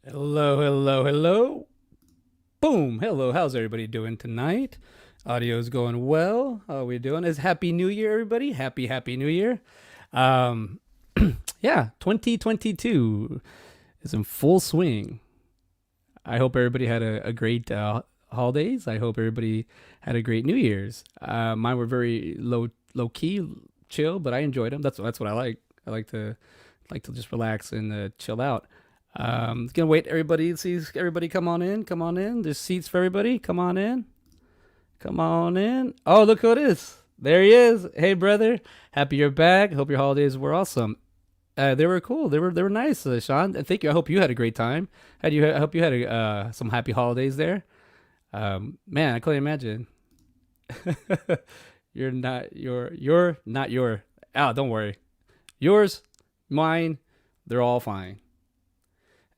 Hello, hello, hello. Boom. Hello. How's everybody doing tonight? Audio's going well. How are we doing? Is Happy New Year, everybody? Happy New Year. Um, yeah, 2022 is in full swing. I hope everybody had a great holidays. I hope everybody had a great New Year's. Mine were very low key, chill, but I enjoyed them. That's what I like. I like to just relax and chill out. Gonna wait everybody. See everybody come on in. Come on in. There's seats for everybody. Come on in. Come on in. Oh, look who it is. There he is. Hey, brother. Happy you're back. Hope your holidays were awesome. They were cool. They were nice, Sean. And thank you. I hope you had a great time. I hope you had some happy holidays there. Man, I couldn't imagine. You're not your. Oh, don't worry. Yours, mine, they're all fine.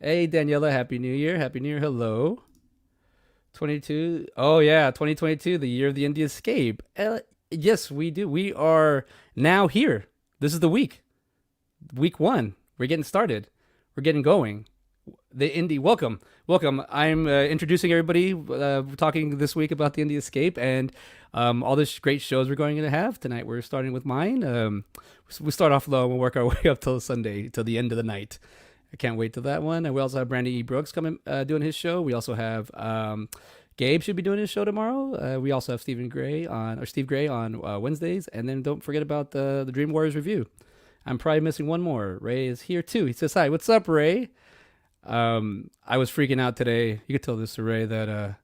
Hey, Daniela, Happy New Year. Happy New Year. Hello. 22. Oh, yeah. 2022, the year of the Indie Escape. Yes, we do. We are now here. This is the week. Week one. We're getting started. We're getting going. The Indie, welcome. Welcome. I'm introducing everybody, talking this week about the Indie Escape and all the great shows we're going to have tonight. We're starting with mine. We start off low and we'll work our way up till Sunday, till the end of the night. I can't wait till that one. And we also have Brandy E. Brooks coming, doing his show. We also have Gabe should be doing his show tomorrow. We also have Steve Gray on Wednesdays. And then don't forget about the Dream Warriors review. I'm probably missing one more. Ray is here too. He says, hi, what's up, Ray? I was freaking out today. You could tell this to Ray that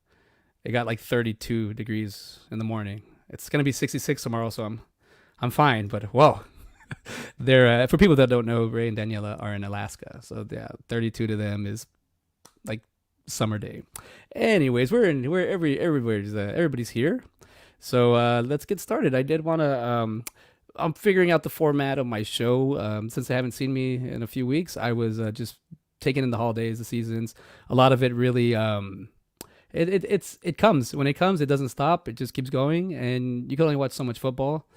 it got like 32 degrees in the morning. It's going to be 66 tomorrow, so I'm fine. But whoa. They're for people that don't know, Ray and Daniela are in Alaska, so yeah, 32 to them is like summer day. Anyways, everybody's here, so let's get started. I did want to I'm figuring out the format of my show. Since they haven't seen me in a few weeks, I was just taking in the holidays, the seasons. A lot of it really it comes when it comes, it doesn't stop. It just keeps going, and you can only watch so much football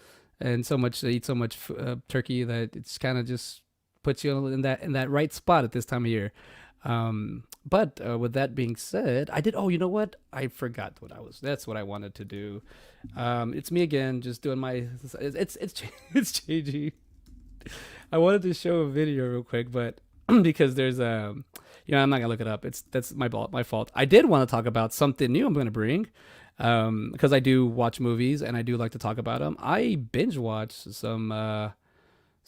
and eat so much turkey that it's kind of just puts you in that right spot at this time of year. But with that being said, I did. Oh, you know what? I forgot that's what I wanted to do. It's me again, just doing my. It's changing. I wanted to show a video real quick, but because there's I'm not gonna look it up. That's my fault. I did want to talk about something new I'm gonna bring. Because I do watch movies and I do like to talk about them. I binge watched some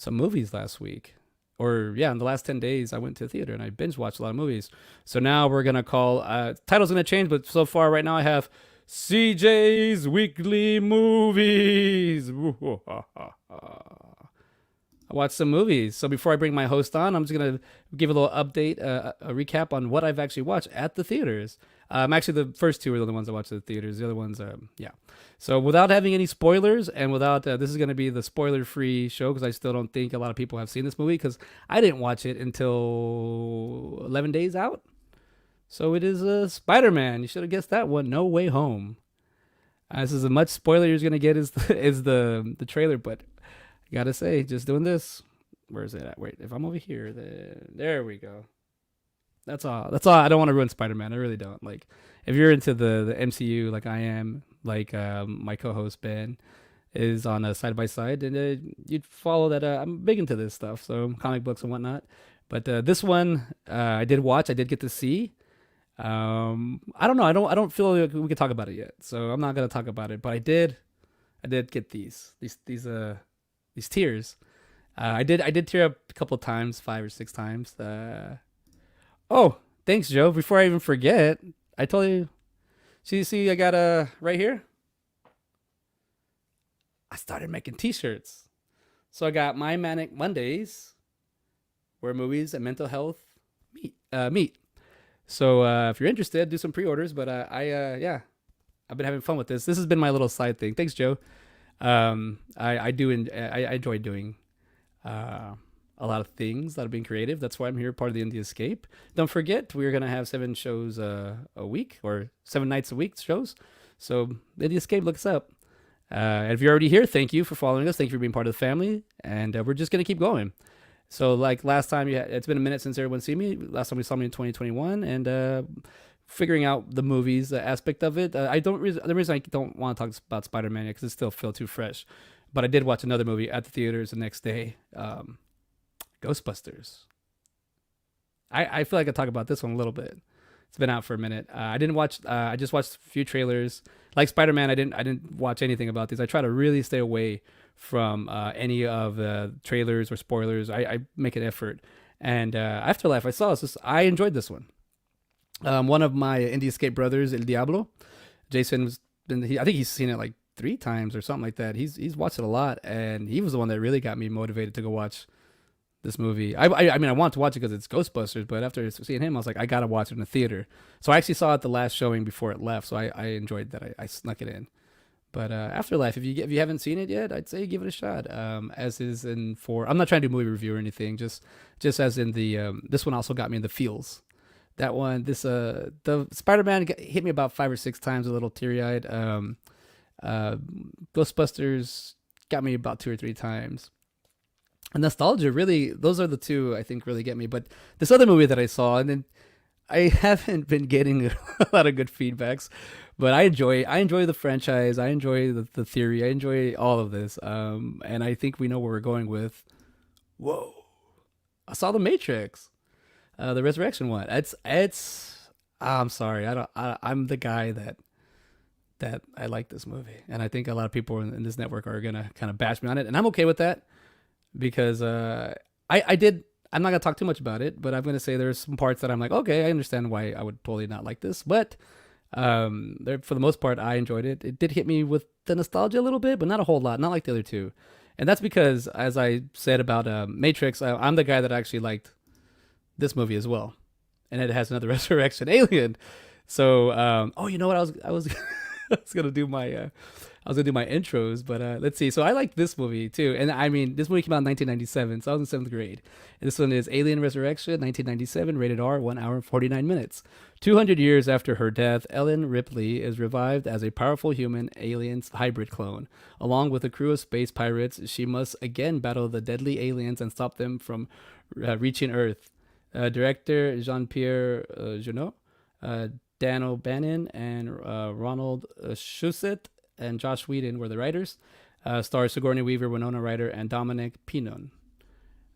movies last week, or in the last 10 days I went to the theater and I binge watched a lot of movies. So now we're gonna call title's gonna change, but so far right now I have CJ's Weekly Movies. I watched some movies. So before I bring my host on, I'm just going to give a little update, a recap on what I've actually watched at the theaters. Actually, the first two are the ones I watched at the theaters. The other ones, yeah. So without having any spoilers and without, this is going to be the spoiler-free show because I still don't think a lot of people have seen this movie because I didn't watch it until 11 days out. So it is Spider-Man. You should have guessed that one. No Way Home. This is as much spoiler you're going to get as the trailer, but I gotta say, just doing this. Where is it at? Wait, if I'm over here, then there we go. That's all. I don't want to ruin Spider-Man. I really don't. Like, if you're into the MCU like I am, like my co-host Ben is on a side by side, and you'd follow that. I'm big into this stuff, so comic books and whatnot. But this one I did watch. I did get to see. I don't know. I don't feel like we could talk about it yet, so I'm not gonna talk about it. But I did get these tears. I did tear up a couple times, 5 or 6 times. Oh, thanks, Joe. Before I even forget, I told you. See, I got right here. I started making T-shirts. So I got my Manic Mondays, where movies and mental health meet. So if you're interested, do some pre-orders. But yeah, I've been having fun with this. This has been my little side thing. Thanks, Joe. I enjoy doing a lot of things, a lot of being creative. That's why I'm here, part of the Indie Escape. Don't forget, we're gonna have 7 shows a week, or 7 nights a week shows. So the Indie Escape, look us up. And if you're already here, thank you for following us. Thank you for being part of the family. And we're just gonna keep going. So like last time, it's been a minute since everyone seen me. Last time we saw me in 2021, and figuring out the movies aspect of it. The reason I don't want to talk about Spider-Man because it still feels too fresh. But I did watch another movie at the theaters the next day, Ghostbusters. I feel like I talk about this one a little bit. It's been out for a minute. I didn't watch. I just watched a few trailers. Like Spider-Man, I didn't watch anything about these. I try to really stay away from any of the trailers or spoilers. I make an effort. And Afterlife, I saw this. I enjoyed this one. One of my Indie Escape brothers, El Diablo, Jason, I think he's seen it like 3 times or something like that. He's watched it a lot, and he was the one that really got me motivated to go watch this movie. I mean, I want to watch it because it's Ghostbusters, but after seeing him, I was like, I gotta watch it in the theater. So I actually saw it the last showing before it left. So I enjoyed that. I snuck it in. But Afterlife, if you haven't seen it yet, I'd say give it a shot. As is in for, I'm not trying to do movie review or anything. Just as in the this one also got me in the feels. That one, the Spider-Man hit me about 5 or 6 times, a little teary-eyed. Ghostbusters got me about 2 or 3 times. And nostalgia, really, those are the two I think really get me. But this other movie that I saw, and then I haven't been getting a lot of good feedbacks, but I enjoy the franchise. I enjoy the theory. I enjoy all of this. And I think we know where we're going with. Whoa! I saw The Matrix. The Resurrection one. I'm sorry. I'm the guy that I like this movie, and I think a lot of people in this network are gonna kind of bash me on it, and I'm okay with that because I did. I'm not gonna talk too much about it, but I'm gonna say there's some parts that I'm like, okay, I understand why I would totally not like this, but there, for the most part, I enjoyed it. It did hit me with the nostalgia a little bit, but not a whole lot, not like the other two, and that's because, as I said about Matrix, I'm the guy that actually liked this movie as well, and it has another resurrection alien. So, oh, you know what? I was I was gonna do my intros, but let's see. So I like this movie too, and I mean, this movie came out in 1997, so I was in 7th grade. And this one is Alien Resurrection, 1997, rated R, 1 hour and 49 minutes. 200 years after her death, Ellen Ripley is revived as a powerful human alien hybrid clone. Along with a crew of space pirates, she must again battle the deadly aliens and stop them from reaching Earth. Director Jean-Pierre Jeunet, Dan O'Bannon, and Ronald Shusett and Josh Whedon were the writers. Stars Sigourney Weaver, Winona Ryder, and Dominic Pinon.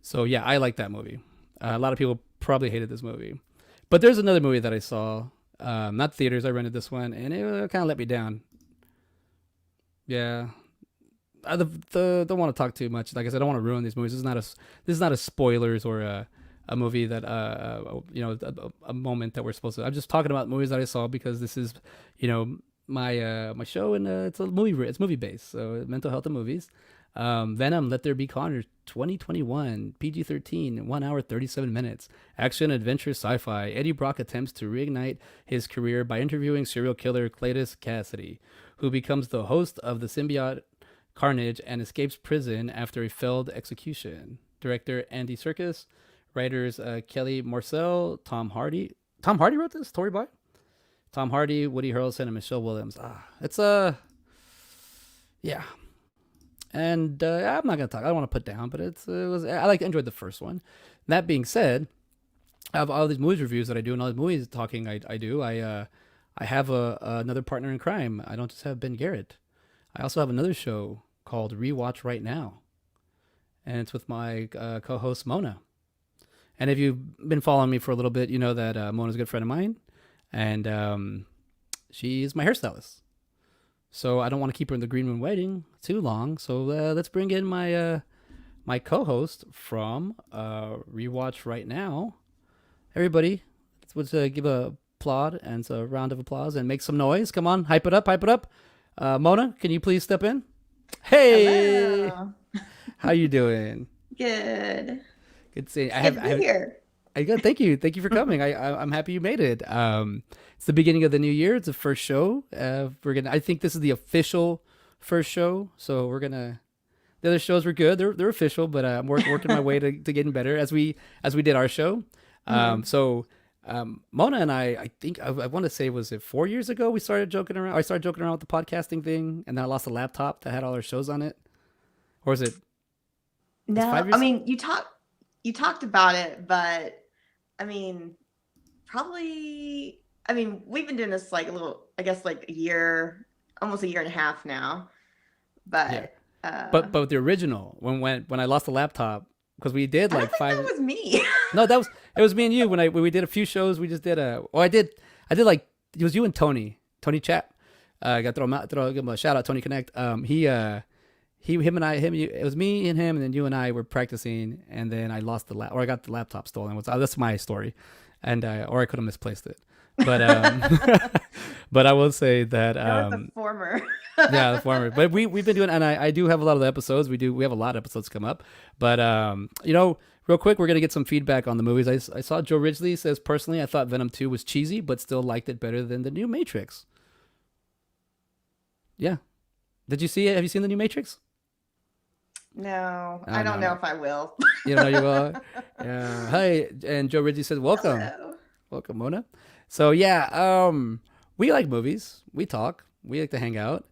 So yeah, I like that movie. A lot of people probably hated this movie, but there's another movie that I saw, not theaters. I rented this one, and it kind of let me down. Yeah, I don't want to talk too much. Like I said, I don't want to ruin these movies. This is not a spoilers or a movie that a moment that we're supposed to. I'm just talking about movies that I saw because this is, my show, and it's movie based, so mental health and movies. Venom, Let There Be Carnage, 2021, PG-13, 1 hour 37 minutes, action adventure sci-fi. Eddie Brock attempts to reignite his career by interviewing serial killer Cletus Cassidy, who becomes the host of the symbiote Carnage and escapes prison after a failed execution. Director Andy Serkis. Writers Kelly Morcell, Tom Hardy. Tom Hardy wrote this? Tori Boy? Tom Hardy, Woody Harrelson, and Michelle Williams. It's yeah. And I'm not gonna talk. I don't want to put down, but I enjoyed the first one. That being said, I have all these movies reviews that I do, and all these movies talking I do. I have another partner in crime. I don't just have Ben Garrett. I also have another show called Rewatch Right Now, and it's with my co-host Mona. And if you've been following me for a little bit, you know that Mona's a good friend of mine, and she's my hairstylist. So I don't want to keep her in the green room waiting too long. So let's bring in my co-host from Rewatch right now. Everybody, let's give a applaud and a round of applause and make some noise. Come on, hype it up, hype it up. Mona, can you please step in? Hey, Hello. how you doing? Good. Good to see you. Good to be here. Good. Thank you for coming. I'm happy you made it. It's the beginning of the new year. It's the first show. I think this is the official first show. So the other shows were good. They're official, but I'm working my way to getting better as we did our show. Mona and I think I want to say, was it 4 years ago we started joking around? I started joking around with the podcasting thing, and then I lost a laptop that had all our shows on it. Or is it? No, 5 years? I mean you talked about it, but I mean probably we've been doing this like I guess like a year, almost a year and a half now. Yeah. But But the original when I lost the laptop, because we did I like don't think five. that was me. No, it was me and you when we did a few shows. We just did I did like, it was you and Tony Chap. I got to give him a shout out, Tony Connect. Him and I, it was me and him, and then you and I were practicing, and then I lost or I got the laptop stolen. That's my story, and or I could have misplaced it, but but I will say that That was the former. yeah, the former. But we've been doing, and I do have a lot of the episodes. We have a lot of episodes come up, but real quick, we're gonna get some feedback on the movies. I saw Joe Ridgely says, personally, I thought Venom 2 was cheesy, but still liked it better than the new Matrix. Yeah, did you see it? Have you seen the new Matrix? No, Oh, I don't no. know if I will. You know you will. Yeah. Hi, and Joe Ridgely says, welcome. Hello. Welcome, Mona. So yeah, we like movies. We talk. We like to hang out.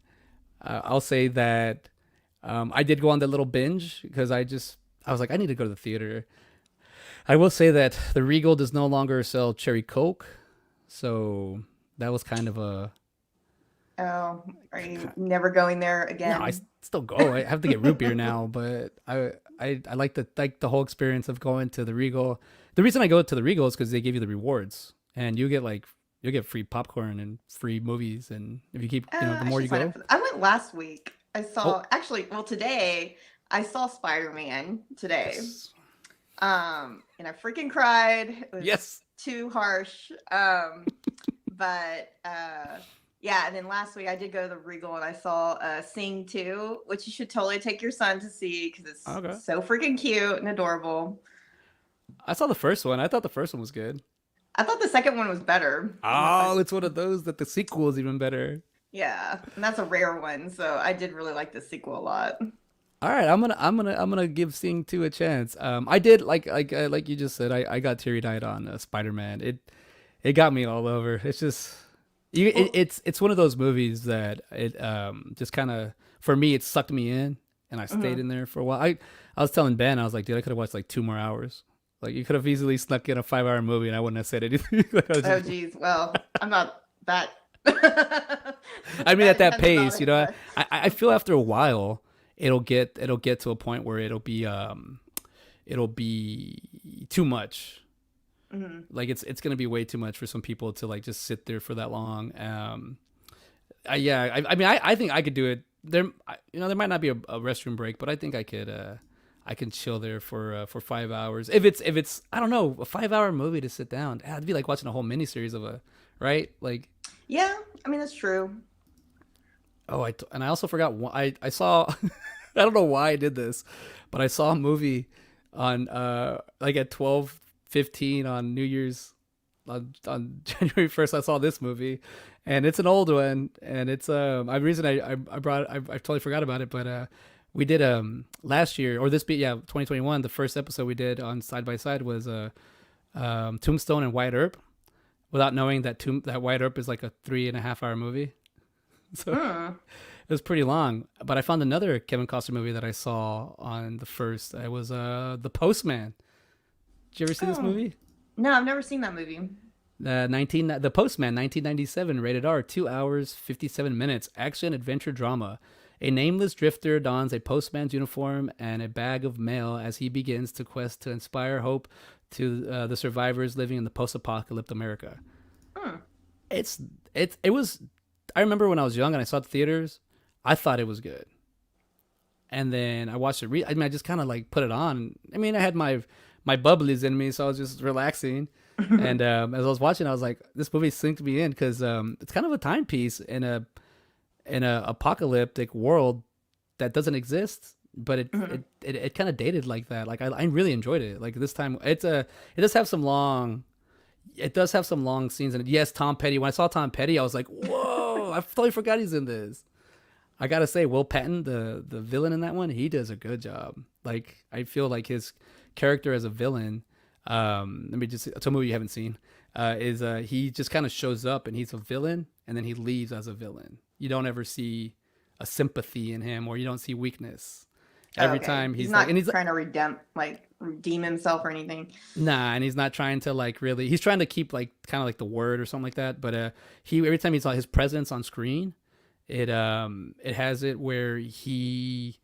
I'll say that I did go on that little binge because I was like, I need to go to the theater. I will say that the Regal does no longer sell cherry Coke, so that was kind of a. Oh, are you never going there again? No, I still go. I have to get root beer now, but I like the whole experience of going to the Regal. The reason I go to the Regal is because they give you the rewards, and you'll get free popcorn and free movies, and if you keep the I more should you sign go. up for I went last week. I saw Oh, today I saw Spider-Man today. yes. And I freaking cried. It was Yes. too harsh. But yeah, and then last week I did go to the Regal and I saw Sing 2, which you should totally take your son to see because it's Okay. so freaking cute and adorable. I saw the first one. I thought the first one was good. I thought the second one was better. Oh, it's one of those that the sequel is even better. Yeah, and that's a rare one, so I did really like the sequel a lot. All right, I'm gonna give Sing 2 a chance. I did like you just said. I got teary eyed on Spider-Man. It got me all over. It's just it's one of those movies that it just kind of, for me, it sucked me in, and I stayed in there for a while. I was telling Ben, I was like, dude, I could have watched like 2 more hours. Like, you could have easily snuck in a 5 hour movie and I wouldn't have said anything. Like, Oh geez, well, I'm not that. I mean, that at that intense about pace, it, but I feel after a while it'll get to a point where it'll be too much. mhm. Like, it's gonna be way too much for some people to like just sit there for that long. I mean, I think I could do it. There might not be a restroom break, but I think I could. I can chill there for 5 hours. If it's I don't know, a 5 hour movie to sit down, it'd be like watching a whole miniseries of right, like. Yeah, I mean that's true. Oh, and I also forgot I saw. I don't know why I did this, but I saw a movie on like at 12:15 on New Year's, on January 1st. I saw this movie, and it's an old one, and it's the reason I brought I totally forgot about it, but we did last year, or 2021, the first episode we did on Side by Side was Tombstone and Wyatt Earp, without knowing that Wyatt Earp is like a 3.5 hour movie. So Hmm. it was pretty long. But I found another Kevin Costner movie that I saw on the first. It was The Postman. Did you ever see this Oh movie? no, I've never seen that movie. The Postman, 1997, rated R, 2 hours 57 minutes, action adventure drama. A nameless drifter dons a postman's uniform and a bag of mail as he begins to quest to inspire hope to the survivors living in the post-apocalyptic America. Hmm. It was. I remember when I was young and I saw it in theaters, I thought it was good. And then I watched it. I just kind of like put it on. I mean, I had my bubblies in me, so I was just relaxing. And as I was watching, I was like, this movie synced me in because it's kind of a timepiece in a apocalyptic world that doesn't exist, but it kind of dated like that. Like I really enjoyed it. Like this time, it does have some long scenes in it. Yes, Tom Petty. When I saw Tom Petty, I was like, whoa! I totally forgot he's in this. I gotta say, Will Patton, the villain in that one, he does a good job. Like I feel like his character as a villain. Let me just. It's a movie you haven't seen. He just kind of shows up and he's a villain, and then he leaves as a villain. You don't ever see a sympathy in him, or you don't see weakness. Every time he's not like, and he's trying to redeem himself or anything. Nah, and he's not trying to like really. He's trying to keep like kind of like the word or something like that. But he every time he's on his presence on screen, it has it where he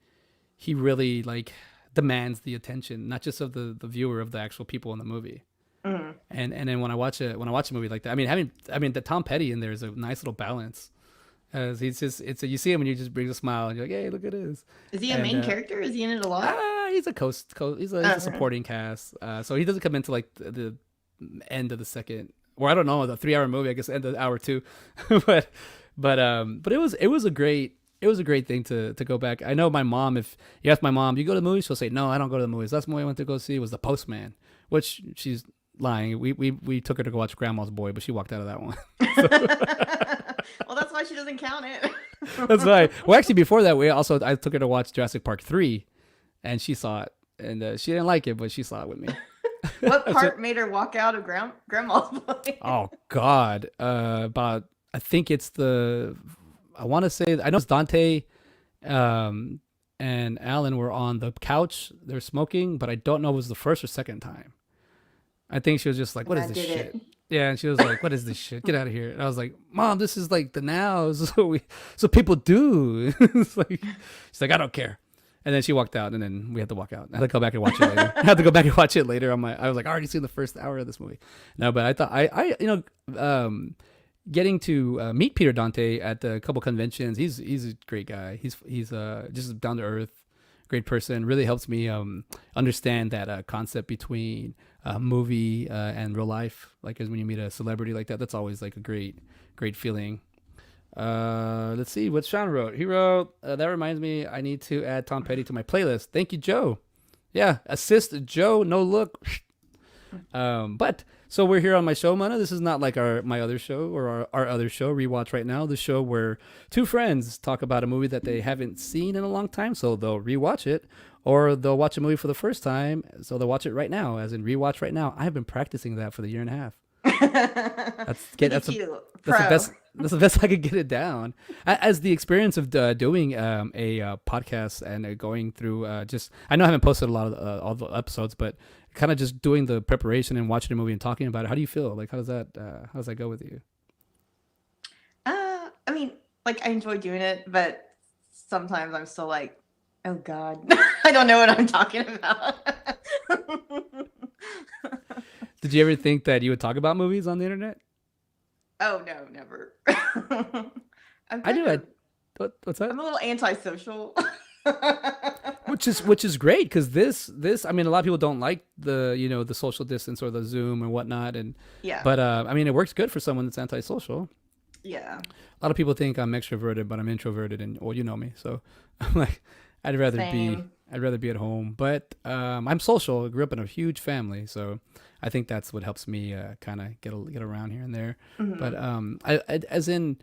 really like demands the attention, not just of the viewer, of the actual people in the movie. Mm-hmm. And then when I watch a movie like that, I mean the Tom Petty in there is a nice little balance. As he's just you see him and you just brings a smile and you're like, hey, look at this. Is he a main character? Is he in it a lot? He's a he's a supporting cast. So he doesn't come into like the end of the second, or I don't know, the 3-hour movie, I guess end of hour 2. but it was a great thing to go back. I know my mom, if you ask my mom, you go to the movies, she'll say, no, I don't go to the movies. Last movie I went to go see was The Postman, which she's lying. We took her to go watch Grandma's Boy, but she walked out of that one. Well, that's why she doesn't count it. That's right. Well, actually, before that, I took her to watch Jurassic Park 3, and she saw it, and she didn't like it, but she saw it with me. What part made her walk out of Grandma's Boy? Oh God, about I think it's I want to say, I know it's Dante, and Alan were on the couch, they're smoking, but I don't know if it was the first or second time. I think she was just like, "What is this shit?" Yeah, and she was like, "What is this shit? Get out of here!" And I was like, "Mom, this is like the now, so people do." It's like, she's like, "I don't care." And then she walked out, and then we had to walk out. I had to go back and watch it later. I had to go back and watch it later. I was like, I already seen the first hour of this movie. No, but I thought I getting to meet Peter Dante at a couple conventions. He's a great guy. He's just down to earth, great person. Really helps me understand that concept between movie and real life. Like as when you meet a celebrity like that, that's always like a great feeling. Let's see what Sean wrote. He wrote, that reminds me, I need to add Tom Petty to my playlist. Thank you, Joe. Yeah, assist Joe. No look. But so we're here on my show, Mana. This is not like my other show or our other show, Rewatch Right Now, the show where two friends talk about a movie that they haven't seen in a long time, so they'll rewatch it, or they'll watch a movie for the first time, so they'll watch it right now, as in Rewatch Right Now. I have been practicing that for the year and a half. That's the best I could get it down. As the experience of doing a podcast and going through I know I haven't posted a lot of all the episodes, but kind of just doing the preparation and watching the movie and talking about it. How do you feel? Like, how does that go with you? I mean, like I enjoy doing it, but sometimes I'm still like, oh God, I don't know what I'm talking about. Did you ever think that you would talk about movies on the internet? Oh no, never. I do. What's that? I'm a little antisocial. which is great, because this I mean, a lot of people don't like the the social distance or the Zoom and whatnot, and yeah. But I mean, it works good for someone that's antisocial. Yeah. A lot of people think I'm extroverted, but I'm introverted, and well, you know me, so I'm like, I'd rather be at home, but I'm social. I grew up in a huge family, so I think that's what helps me kind of get around here and there. Mm-hmm. But I as in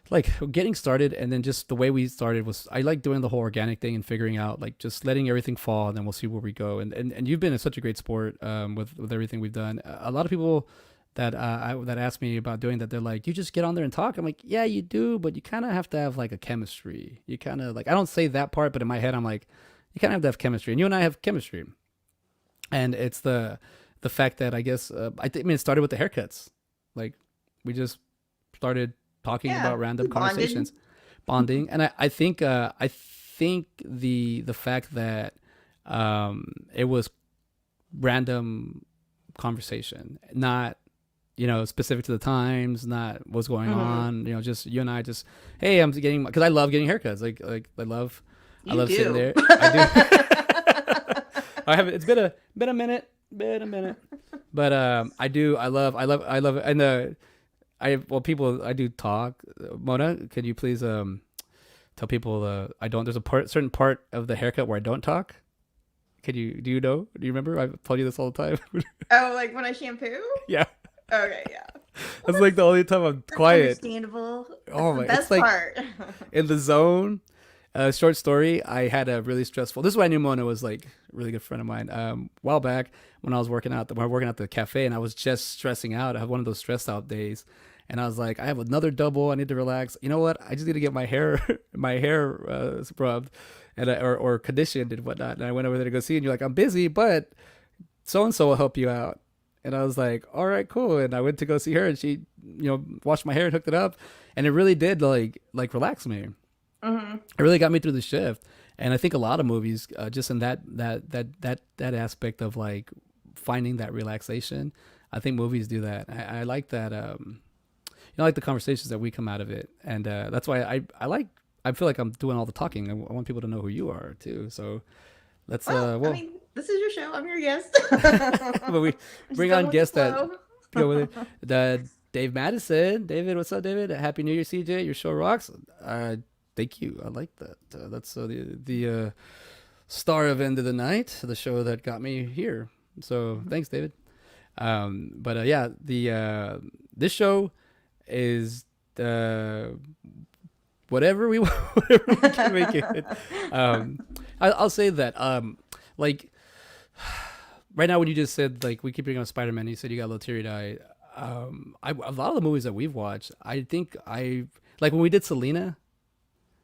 like getting started, and then just the way we started was, I like doing the whole organic thing and figuring out, like, just letting everything fall, and then we'll see where we go. And you've been such a great sport with everything we've done. A lot of people that that ask me about doing that, they're like, you just get on there and talk. I'm like, yeah, you do, but you kind of have to have like a chemistry. You kind of like, I don't say that part, but in my head I'm like, you kind of have to have chemistry, and you and I have chemistry. And it's the fact that I guess I mean, it started with the haircuts. Like, we just started talking about random conversations, bonding. And I think the fact that it was random conversation, not specific to the times, not what's going on. Just you and I, just hey, I'm getting, because I love getting haircuts. Like I love sitting there. I do. I have. It's been a minute, but I love it. And people, I do talk. Mona, could you please tell people I don't. There's a certain part of the haircut where I don't talk. Do you know? Do you remember? I've told you this all the time. Oh, like when I shampoo? Yeah. Okay, yeah. That's like the only time I'm quiet. Understandable. Oh my! Best it's like part. in the zone. Short story. I had a really stressful. This is why I knew Mona was like a really good friend of mine. A while back when I was working out, at the cafe, and I was just stressing out. I had one of those stressed out days, and I was like, I have another double. I need to relax. You know what? I just need to get my hair scrubbed, and or conditioned and whatnot. And I went over there to go see, and you're like, I'm busy, but so and so will help you out. And I was like, all right, cool. And I went to go see her, and she, washed my hair and hooked it up, and it really did like relax me. Mm-hmm. It really got me through the shift. And I think a lot of movies, just in that aspect of like finding that relaxation, I think movies do that. I like that. I like the conversations that we come out of it, and that's why I feel like I'm doing all the talking. I want people to know who you are too. So let's I mean, this is your show. I'm your guest. But we bring on guests that go with it. Dave Madison. David, what's up, David? Happy New Year, CJ. Your show rocks. Thank you. I like that. That's the star of End of the Night, the show that got me here. So thanks, David. This show is whatever we can make it. I'll say that like right now, when you just said like we keep bringing up Spider-Man, you said you got a little teary-eyed. A lot of the movies that we've watched, I think like when we did Selena.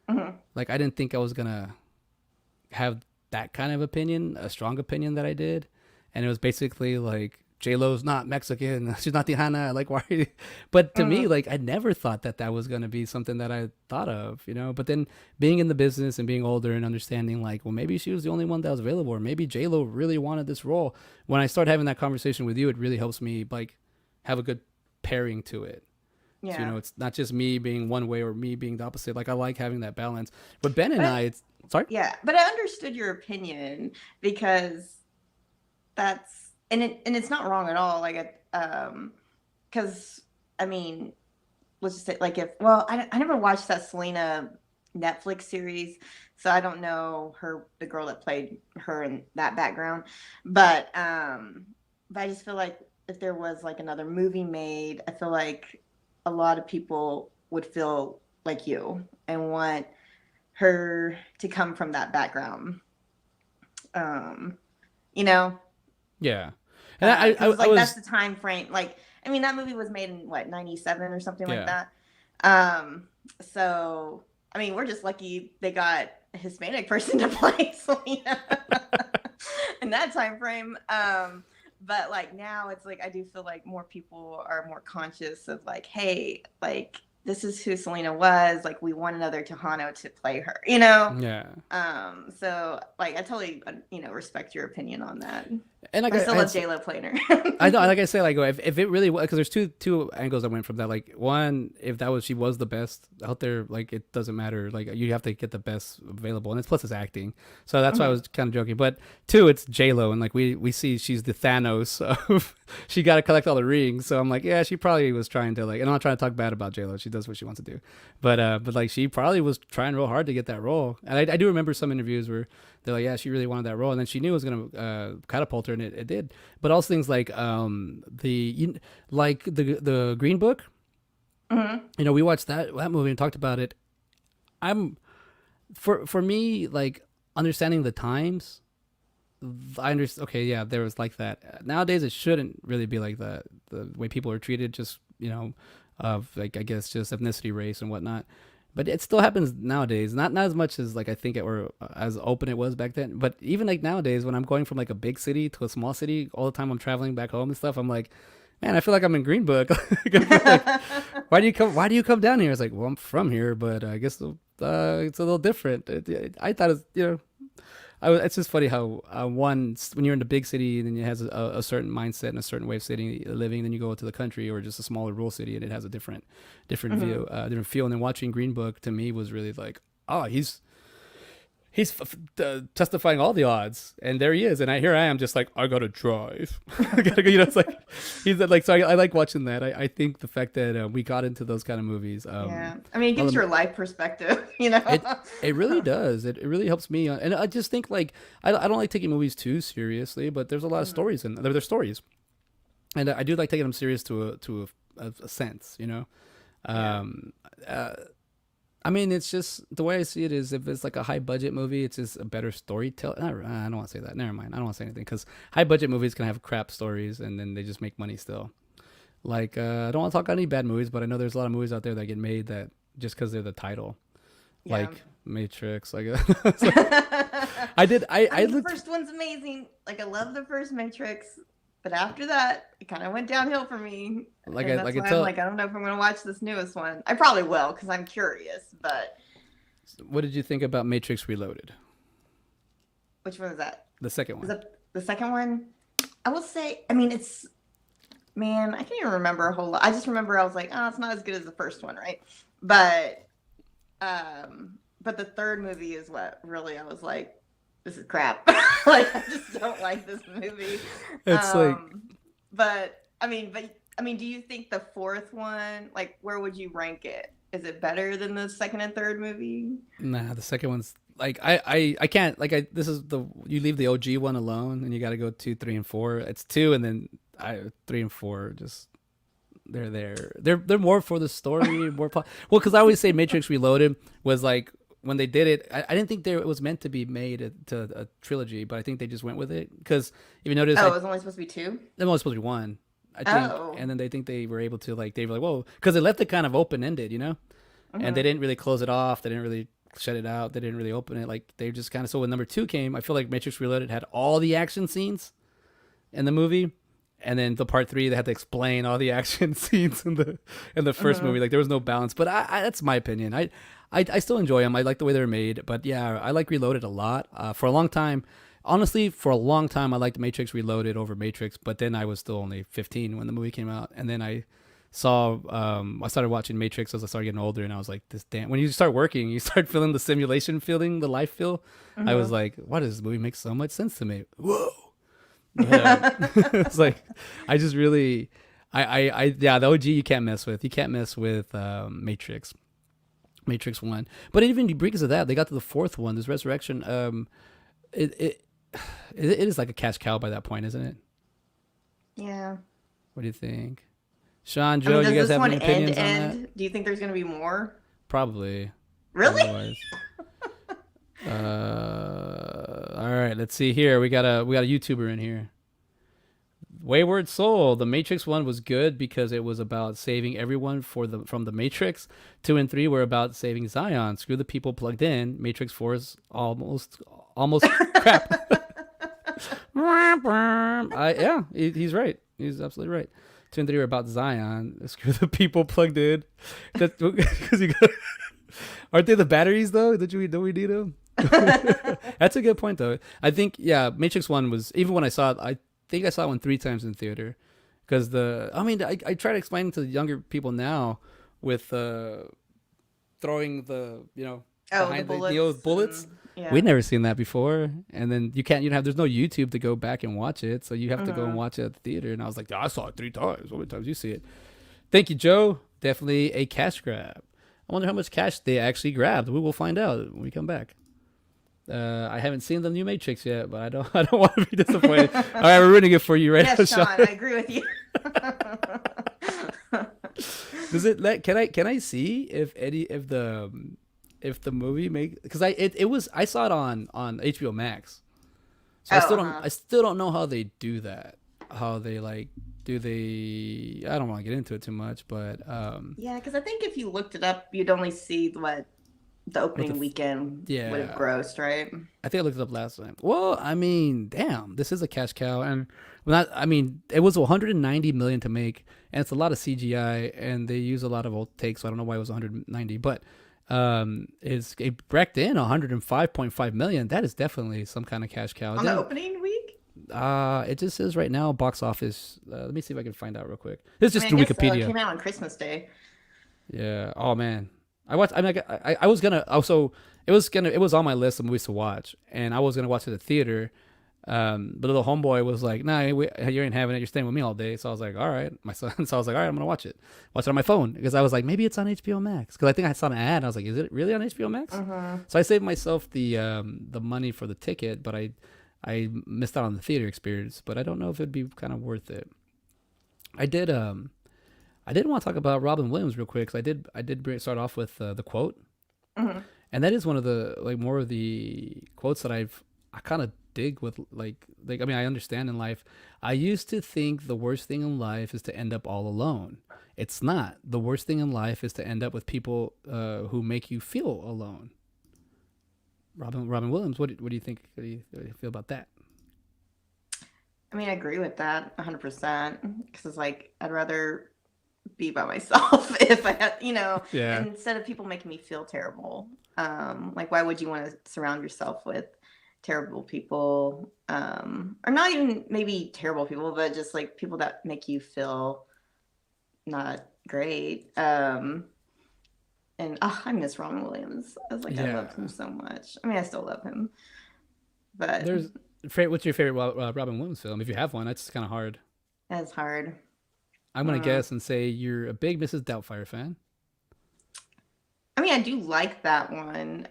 Mm-hmm. Like I didn't think I was gonna have that kind of opinion, a strong opinion that I did, and it was basically like J-Lo's not Mexican, she's not Tejana, like why? But to me, like I never thought that was gonna be something that I thought of, But then being in the business and being older and understanding, like, well, maybe she was the only one that was available, or maybe J-Lo really wanted this role. When I start having that conversation with you, it really helps me like have a good pairing to it. Yeah. So, it's not just me being one way or me being the opposite. Like I like having that balance. But Ben and sorry? Yeah, but I understood your opinion because that's and it's not wrong at all. Like because I mean, let's just say like I never watched that Selena Netflix series, so I don't know the girl that played her in that background. But I just feel like if there was like another movie made, I feel like a lot of people would feel like you and want her to come from that background. Yeah. And I was like, that's the time frame. Like, I mean, that movie was made in what, 97 or something like that. So, I mean, we're just lucky they got a Hispanic person to play Selena in that time frame. But like now it's like I do feel like more people are more conscious of like, hey, like this is who Selena was. Like we want another Tejano to play her, Yeah. So like I totally respect your opinion on that. And like I still love J-Lo playing her. I know, like I say, like if it really was, because there's two angles I went from that. Like one, if she was the best out there, like it doesn't matter. Like you have to get the best available, and plus it's acting. So that's why I was kind of joking. But two, it's J-Lo, and like we see she's the Thanos of she got to collect all the rings. So I'm like, yeah, she probably was trying to like, and I'm not trying to talk bad about J-Lo. She does what she wants to do, but like she probably was trying real hard to get that role. And I do remember some interviews where they're like, yeah, she really wanted that role, and then she knew it was gonna catapult her, and it did. But also things like the Green Book. Mm-hmm. We watched that movie and talked about it. For me, like understanding the times, I understand. Okay, yeah, there was like that. Nowadays, it shouldn't really be like that. The way people are treated, just of like I guess just ethnicity, race, and whatnot. But it still happens nowadays. Not as much as like I think or as open it was back then. But even like nowadays, when I'm going from like a big city to a small city, all the time I'm traveling back home and stuff, I'm like, man, I feel like I'm in Green Book. Like, why do you come down here? It's like, well, I'm from here, but I guess it's a little different. I thought it's it's just funny how when you're in the big city, then it has a certain mindset and a certain way of living. Then you go to the country or just a smaller rural city, and it has a different view, different feel. And then watching Green Book to me was really like, oh, he's testifying all the odds, and there he is, and here I am, just like, I gotta drive. I gotta go, it's like he's like, so I like watching that. I think the fact that we got into those kind of movies, yeah, I mean, it gives your life perspective, it really does. It really helps me, and I just think like I don't like taking movies too seriously, but there's a lot of stories in there's stories, and I do like taking them serious to a sense, Yeah. I mean, it's just the way I see it is if it's like a high budget movie, it's just a better storytelling. I don't want to say that. Never mind. I don't want to say anything because high budget movies can have crap stories and then they just make money still. Like, I don't want to talk about any bad movies, but I know there's a lot of movies out there that get made that just because they're the title, Yeah. like Matrix. Like, I did. I mean, the looked. first one's amazing. Like, I love the first Matrix, but after that, it kind of went downhill for me. Like, And I that's can why tell. I'm like, I don't know if I'm gonna watch this newest one. I probably will because I'm curious. But What did you think about Matrix Reloaded, which one is that? the second Is one? that the second one? I will say, I mean, man, I can't even remember a whole lot. I just remember I was like, oh, it's not as good as the first one, right? But the third movie is what really I was like, this is crap. Like, I just don't like this movie. It's like, But I mean, do you think the fourth one, like, where would you rank it? Is it better than the second and third movie? nah, the second one's like I can't like this is you leave the OG one alone and you got to go 2, 3, and 4. It's 2 and then 3 and 4 just they're there. They're more for the story, well, because I always say Matrix Reloaded was like when they did it. I didn't think it was meant to be made to a trilogy, but I think they just went with it because if you notice, Oh, it was only supposed to be 2? it was supposed to be 1. I think, Oh. and then they think they were able to they were like, whoa, because they left it kind of open ended, and they didn't really close it off. They didn't really shut it out. They didn't really open it. Like they just kind of. So when number 2 came, I feel like Matrix Reloaded had all the action scenes in the movie, and then the part 3 they had to explain all the action scenes in the first movie. Like there was no balance. But that's my opinion. I still enjoy them. I like the way they're made. But yeah, I like Reloaded a lot. For a long time. Honestly, for a long time, I liked Matrix Reloaded over Matrix, but then I was still only 15 when the movie came out, and then I started watching Matrix as I started getting older, and I was like, this damn. When you start working, you start feeling the simulation feeling, the life feel. I was like, why does this movie make so much sense to me? Whoa! It's like, I just really, yeah, the OG you can't mess with. You can't mess with Matrix 1. But even because of that, they got to the fourth one, this Resurrection. It is like a cash cow by that point, isn't it? Yeah. What do you think? Sean, I Joe, mean, you does guys this have one any opinions on end? Do you think there's going to be more? that? Probably. Really? Otherwise. All right, let's see here. We got a YouTuber in here. Wayward Soul. The Matrix 1 was good because it was about saving everyone from the Matrix. 2 and 3 were about saving Zion. Screw the people plugged in. Matrix 4 is almost crap. Yeah, he's right. He's absolutely right. 2 and 3 were about Zion. Screw the people plugged in. That's because aren't they the batteries though? Don't we need them? That's a good point though. I think Matrix 1 was, even when I saw it, I think I saw it 3 times in theater because I try to explain to the younger people now with throwing the behind the bullets. Yeah. We'd never seen that before, and then there's no YouTube to go back and watch it, so you have to go and watch it at the theater. And I was like, I saw it 3 times. How many times you see it? Thank you, Joe. Definitely a cash grab. I wonder how much cash they actually grabbed. We will find out when we come back. I haven't seen the new Matrix yet, but I don't want to be disappointed. All right, we're ruining it for you right now, Yes, Sean, I agree with you. Does it can I see if the movie because I saw it on HBO Max, so I still don't know how they do that. How they I don't want to get into it too much, but yeah, because I think if you looked it up, you'd only see what the opening weekend would have grossed, right? I think I looked it up last time. Well, I mean, damn, this is a cash cow, and it was 190 million to make, and it's a lot of CGI, and they use a lot of old takes, so I don't know why it was 190, but is it racked in 105.5 million. That is definitely some kind of cash cow. On the opening week? It just says right now box office. Let me see if I can find out real quick. This is just I through guess it Wikipedia. came out on Christmas Day. Yeah. Oh man, I watched. I mean, I was gonna. Also, it was on my list of movies to watch, and I was gonna watch it at the theater. But the homeboy was like, "Nah, you ain't having it. You're staying with me all day." So I was like, "All right." My son. So I was like, "All right, I'm gonna watch it. Watch it on my phone," because I was like, maybe it's on HBO Max. Because I think I saw an ad. And I was like, "Is it really on HBO Max?" So I saved myself the money for the ticket, but I missed out on the theater experience. But I don't know if it'd be kind of worth it. I did want to talk about Robin Williams real quick. 'Cause I did start off with the quote, and that is one of the more of the quotes that I kind of dig with like I mean, I understand in life. I used to think the worst thing in life is to end up all alone. It's not. The worst thing in life is to end up with people who make you feel alone. Robin Williams, what do you think? What do you feel about that? I mean, I agree with that 100% because it's like I'd rather be by myself if I had, Yeah. instead of people making me feel terrible. Like, why would you want to surround yourself with terrible people? Or not even maybe terrible people, but just like people that make you feel not great. And I miss Ron Williams. I was like, I loved him so much. I mean, I still love him, but what's your favorite Robin Williams film? If you have one, that's kind of hard. that's hard. I'm gonna guess and say you're a big Mrs. Doubtfire fan. I mean, I do like that one.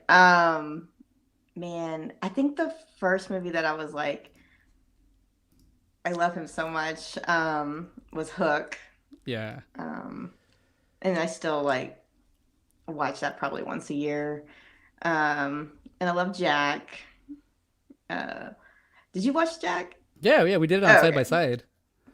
Man, I think the first movie that I was like, I love him so much, was Hook. Yeah. And I still like watch that probably once a year. And I love Jack. Did you watch Jack? Yeah, we did it on Side by Side.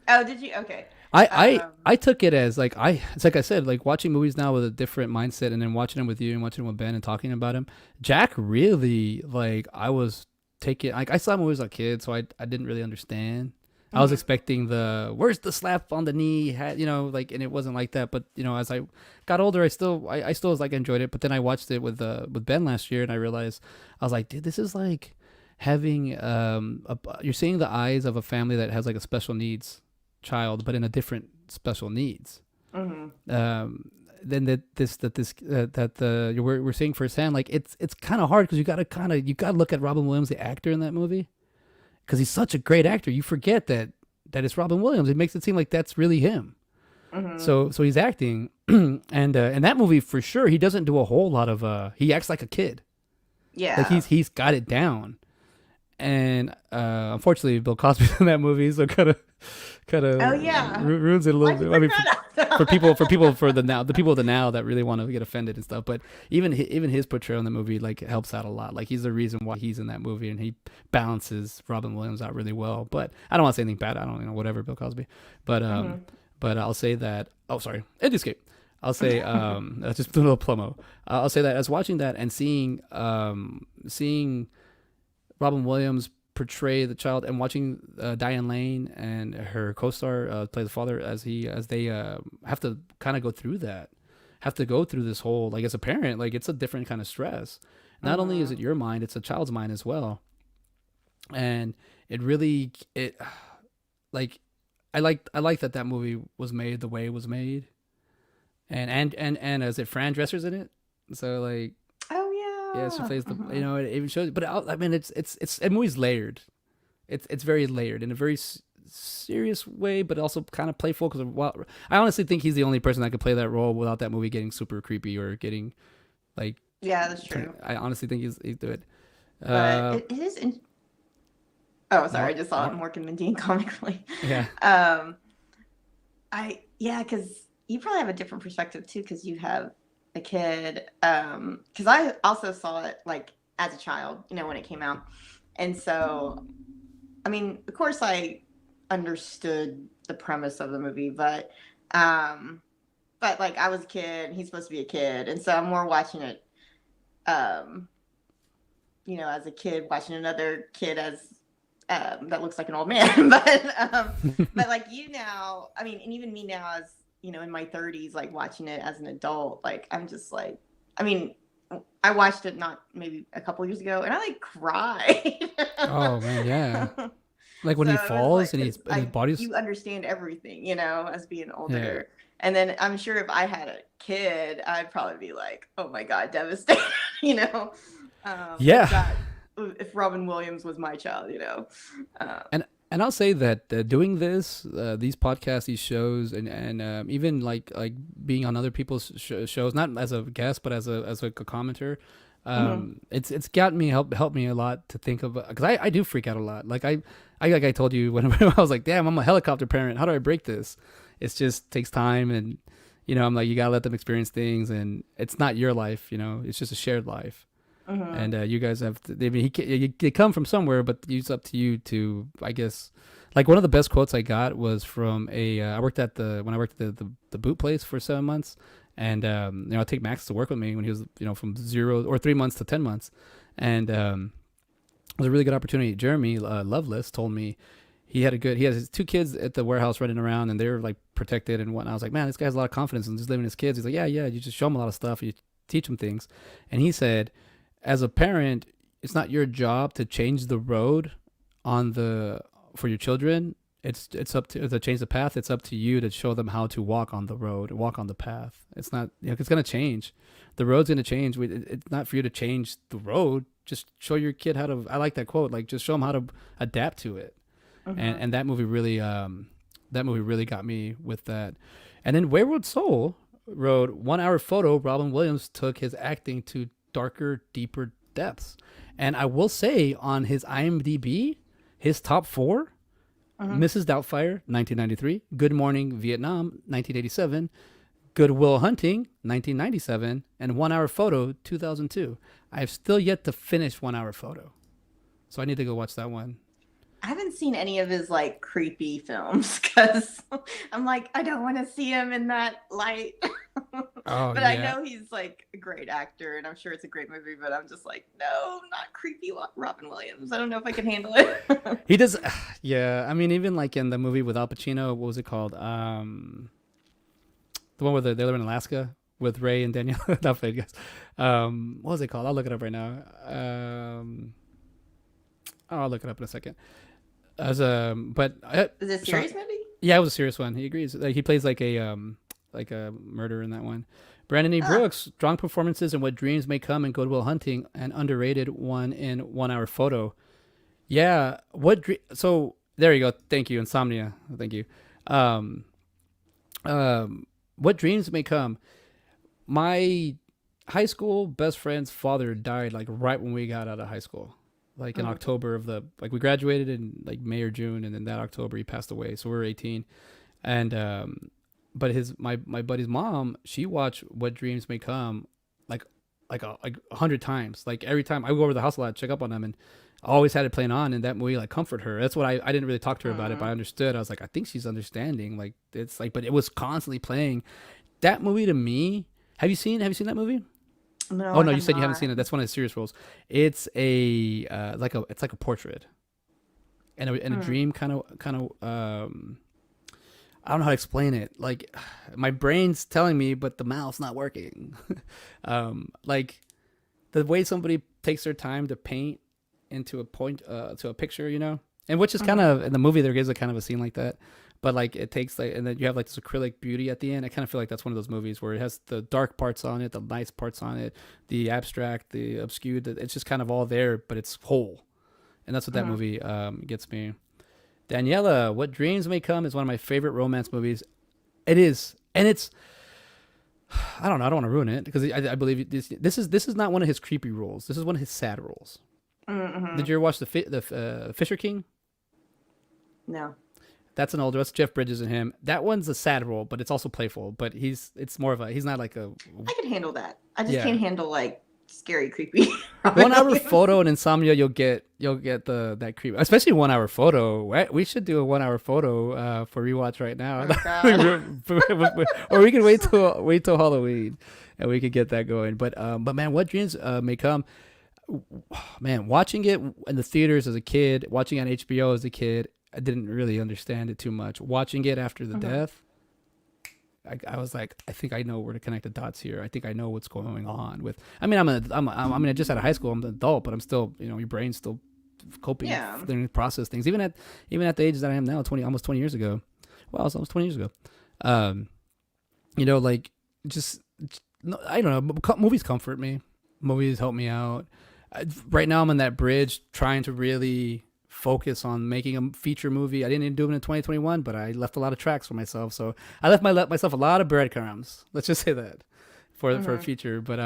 Oh, did you? Okay. I took it as like it's like I said, like watching movies now with a different mindset, and then watching them with you and watching them with Ben and talking about him. Jack really, like, I was taking, like, I saw movies as a kid, so I didn't really understand. I was expecting where's the slap on the knee, like, and it wasn't like that. But as I got older, I still was like enjoyed it. But then I watched it with Ben last year, and I realized I was like, dude, this is like having you're seeing the eyes of a family that has like a special needs child, but in a different special needs. Then we're seeing firsthand, like it's kind of hard because you gotta look at Robin Williams, the actor in that movie, because he's such a great actor. You forget that it's Robin Williams. It makes it seem like that's really him. So he's acting, and in that movie for sure he doesn't do a whole lot of he acts like a kid. Yeah, like he's got it down. And unfortunately, Bill Cosby's in that movie, so kind of ruins it a little bit. I mean, for the people of the now that really want to get offended and stuff. But even his portrayal in the movie like helps out a lot. Like he's the reason why he's in that movie, and he balances Robin Williams out really well. But I don't want to say anything bad. I don't whatever Bill Cosby. But I'll say that. Oh, sorry, it escaped. I'll say just a little promo. I'll say that as watching that and seeing Robin Williams portray the child, and watching Diane Lane and her co-star play the father as they have to kind of go through this whole, like, as a parent, like, it's a different kind of stress. Not only is it your mind, it's a child's mind as well. And it really, like, I like that movie was made the way it was made. And as Fran Dresser's in it. So, like, yeah, she plays the. It even shows. But I mean, it's the movie's layered. It's very layered in a very serious way, but also kind of playful. Because I honestly think he's the only person that could play that role without that movie getting super creepy or getting, like. Yeah, that's true. I honestly think he's good. But it is. Oh, sorry, I just saw it Mork and Mindy comically. Yeah. Because you probably have a different perspective too, because you have a kid, because I also saw it like as a child, when it came out, and so I mean, of course I understood the premise of the movie, but like, I was a kid and he's supposed to be a kid, and so I'm more watching it as a kid watching another kid as that looks like an old man. but like, now, I mean, and even me now as in my 30s, like, watching it as an adult, like, I'm just like, I mean, I watched it not maybe a couple years ago, and I like cried. Oh man, yeah. Like when So he it was falls like, and because his body's you understand everything, as being yeah. older. And then I'm sure if I had a kid, I'd probably be like, oh my God, devastated, you know? Yeah. If Robin Williams was my child, Um, And I'll say that doing this, these podcasts, these shows, and even like being on other people's shows, not as a guest but as like a commenter, mhm. it's got me helped me a lot to think of because I do freak out a lot. Like I told you when I was like, damn, I'm a helicopter parent. How do I break this? It just takes time, and I'm like, you gotta let them experience things, and it's not your life. It's just a shared life. Mhm. And you guys have I mean they come from somewhere, but it's up to you to, I guess. Like one of the best quotes I got was from a I worked at the boot place for 7 months, and I take Max to work with me when he was from 0 or 3 months to 10 months, and it was a really good opportunity. Jeremy Loveless told me he had his two kids at the warehouse running around, and they were like protected and whatnot. I was like, man, this guy has a lot of confidence in just living his kids. He's like, yeah, you just show them a lot of stuff, you teach them things, and he said, as a parent, it's not your job to change the road on the for your children. It's up to change the path. It's up to you to show them how to walk on the road, walk on the path. It's not it's gonna change. The road's gonna change. It's not for you to change the road. Just show your kid how to. I like that quote. Like just show them how to adapt to it. And Mhm. and that movie really got me with that. And then Wayward Soul wrote 1 hour photo. Robin Williams took his acting to darker, deeper depths. And I will say on his IMDb, his top four: Mhm. Mrs. Doubtfire, 1993; Good Morning Vietnam, 1987; Good Will Hunting, 1997; and 1 hour photo, 2002. I have still yet to finish 1 hour photo, so I need to go watch that one. I haven't seen any of his like creepy films because I'm like, I don't want to see him in that light. Oh But I yeah, know he's like a great actor, and I'm sure it's a great movie. But I'm just like, no, not creepy Robin Williams. I don't know if I can handle it. he does. Yeah, I mean, even like in the movie with Al Pacino, what was it called? The one where they live in Alaska with Ray and Danielle. Not played guys. What was it called? I'll look it up right now. I'll look it up in a second. But Is it a Sean, serious movie? yeah, it was a serious one. He agrees. Like he plays like a murderer in that one. Brandon A. Ah, Brooks, strong performances in What Dreams May Come and Good Will Hunting, and underrated one in 1 hour photo. Yeah, so there you go. Thank you, Insomnia. Thank you. Um, what Dreams May Come. My high school best friend's father died like right when we got out of high school, like in mm, October we graduated in like May or June, and then that October he passed away. So we were 18, and but my buddy's mom, she watched What Dreams May Come like like 100 times. Like every time I go over to the house a lot, check up on them, and I always had it playing on, and that movie like comfort her. That's what I didn't really talk to her about it, but I mm, understood. I was like, I think she's understanding. Like it's like, but it was constantly playing. That movie to me. Have you seen that movie? no, Oh I no, you have said you haven't not. seen it. That's one of his serious roles. It's a it's like a portrait and a Mm, dream kind of I don't know how to explain it. Like my brain's telling me, but the mouth's not working. Like the way somebody takes their time to paint into a point to a picture, and which is kind mhm, of in the movie there is a kind of a scene like that, but like it takes like and then you have like this acrylic beauty at the end. I kind of feel like that's one of those movies where it has the dark parts on it, the nice parts on it, the abstract, the obscure. It's just kind of all there, but it's whole, and that's what that mhm. movie gets me. Daniela, What Dreams May Come is one of my favorite romance movies. It is, and it's I don't know. I don't want to ruin it because I believe this is not one of his creepy roles. This is one of his sad roles. Did Mhm. you ever watch the Fisher King? No. That's an older. That's Jeff Bridges and him. That one's a sad role, but it's also playful. But it's more of a he's not like a I can handle that. I just yeah. can't handle like scary, creepy Robin 1 hour Williams. photo and Insomnia, you'll get the that creep, especially 1 hour photo. We should do a 1 hour photo for rewatch right now, Oh God. or we can wait till Halloween, and we could get that going. But man, What Dreams May Come, man, watching it in the theaters as a kid, watching it on HBO as a kid, I didn't really understand it too much. Watching it after the Mhm. death, I was like, I think I know where to connect the dots here. I think I know what's going on with. I mean, I mean, just out of high school, I'm an adult, but I'm still, your brain's still coping, learning to process things. Even at the age that I am now, almost 20 years ago. Well, it's almost 20 years ago. Like just I don't know. Movies comfort me. Movies help me out. Right now, I'm on that bridge trying to really focus on making a feature movie. I didn't do it in 2021, but I left a lot of tracks for myself. So I left myself a lot of breadcrumbs. Let's just say that for a feature. But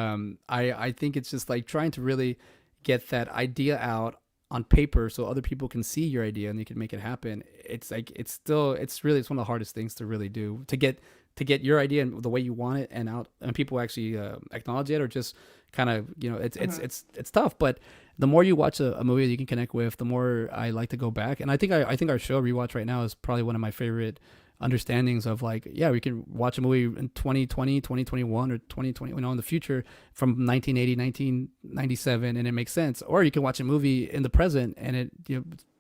I think it's just like trying to really get that idea out on paper so other people can see your idea and you can make it happen. It's like it's one of the hardest things to really do, to get your idea and the way you want it and out, and people actually acknowledge it, or just kind of, it's tough. But the more you watch a movie that you can connect with, the more I like to go back. And I think our show Rewatch right now is probably one of my favorite understandings of, like, yeah, we can watch a movie in 2020, 2021, or 2020, in the future, from 1980, 1997, and it makes sense. Or you can watch a movie in the present and it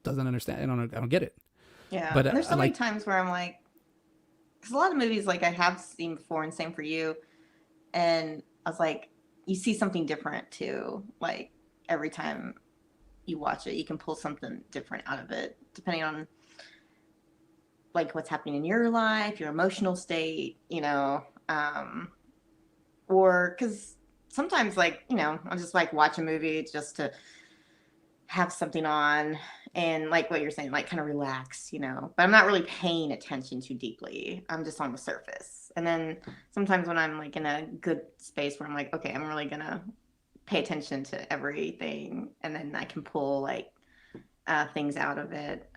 doesn't understand. I don't get it. Yeah, but there's so many times where I'm like, because a lot of movies, like, I have seen before, and same for you, and I was like, you see something different too. Like, every time you watch it, you can pull something different out of it, depending on like what's happening in your life, your emotional state, or because sometimes, like, I'll just like watch a movie just to have something on and, like what you're saying, like kind of relax, but I'm not really paying attention too deeply. I'm just on the surface. And then sometimes when I'm like in a good space where I'm like, okay, I'm really gonna pay attention to everything, and then I can pull like things out of it,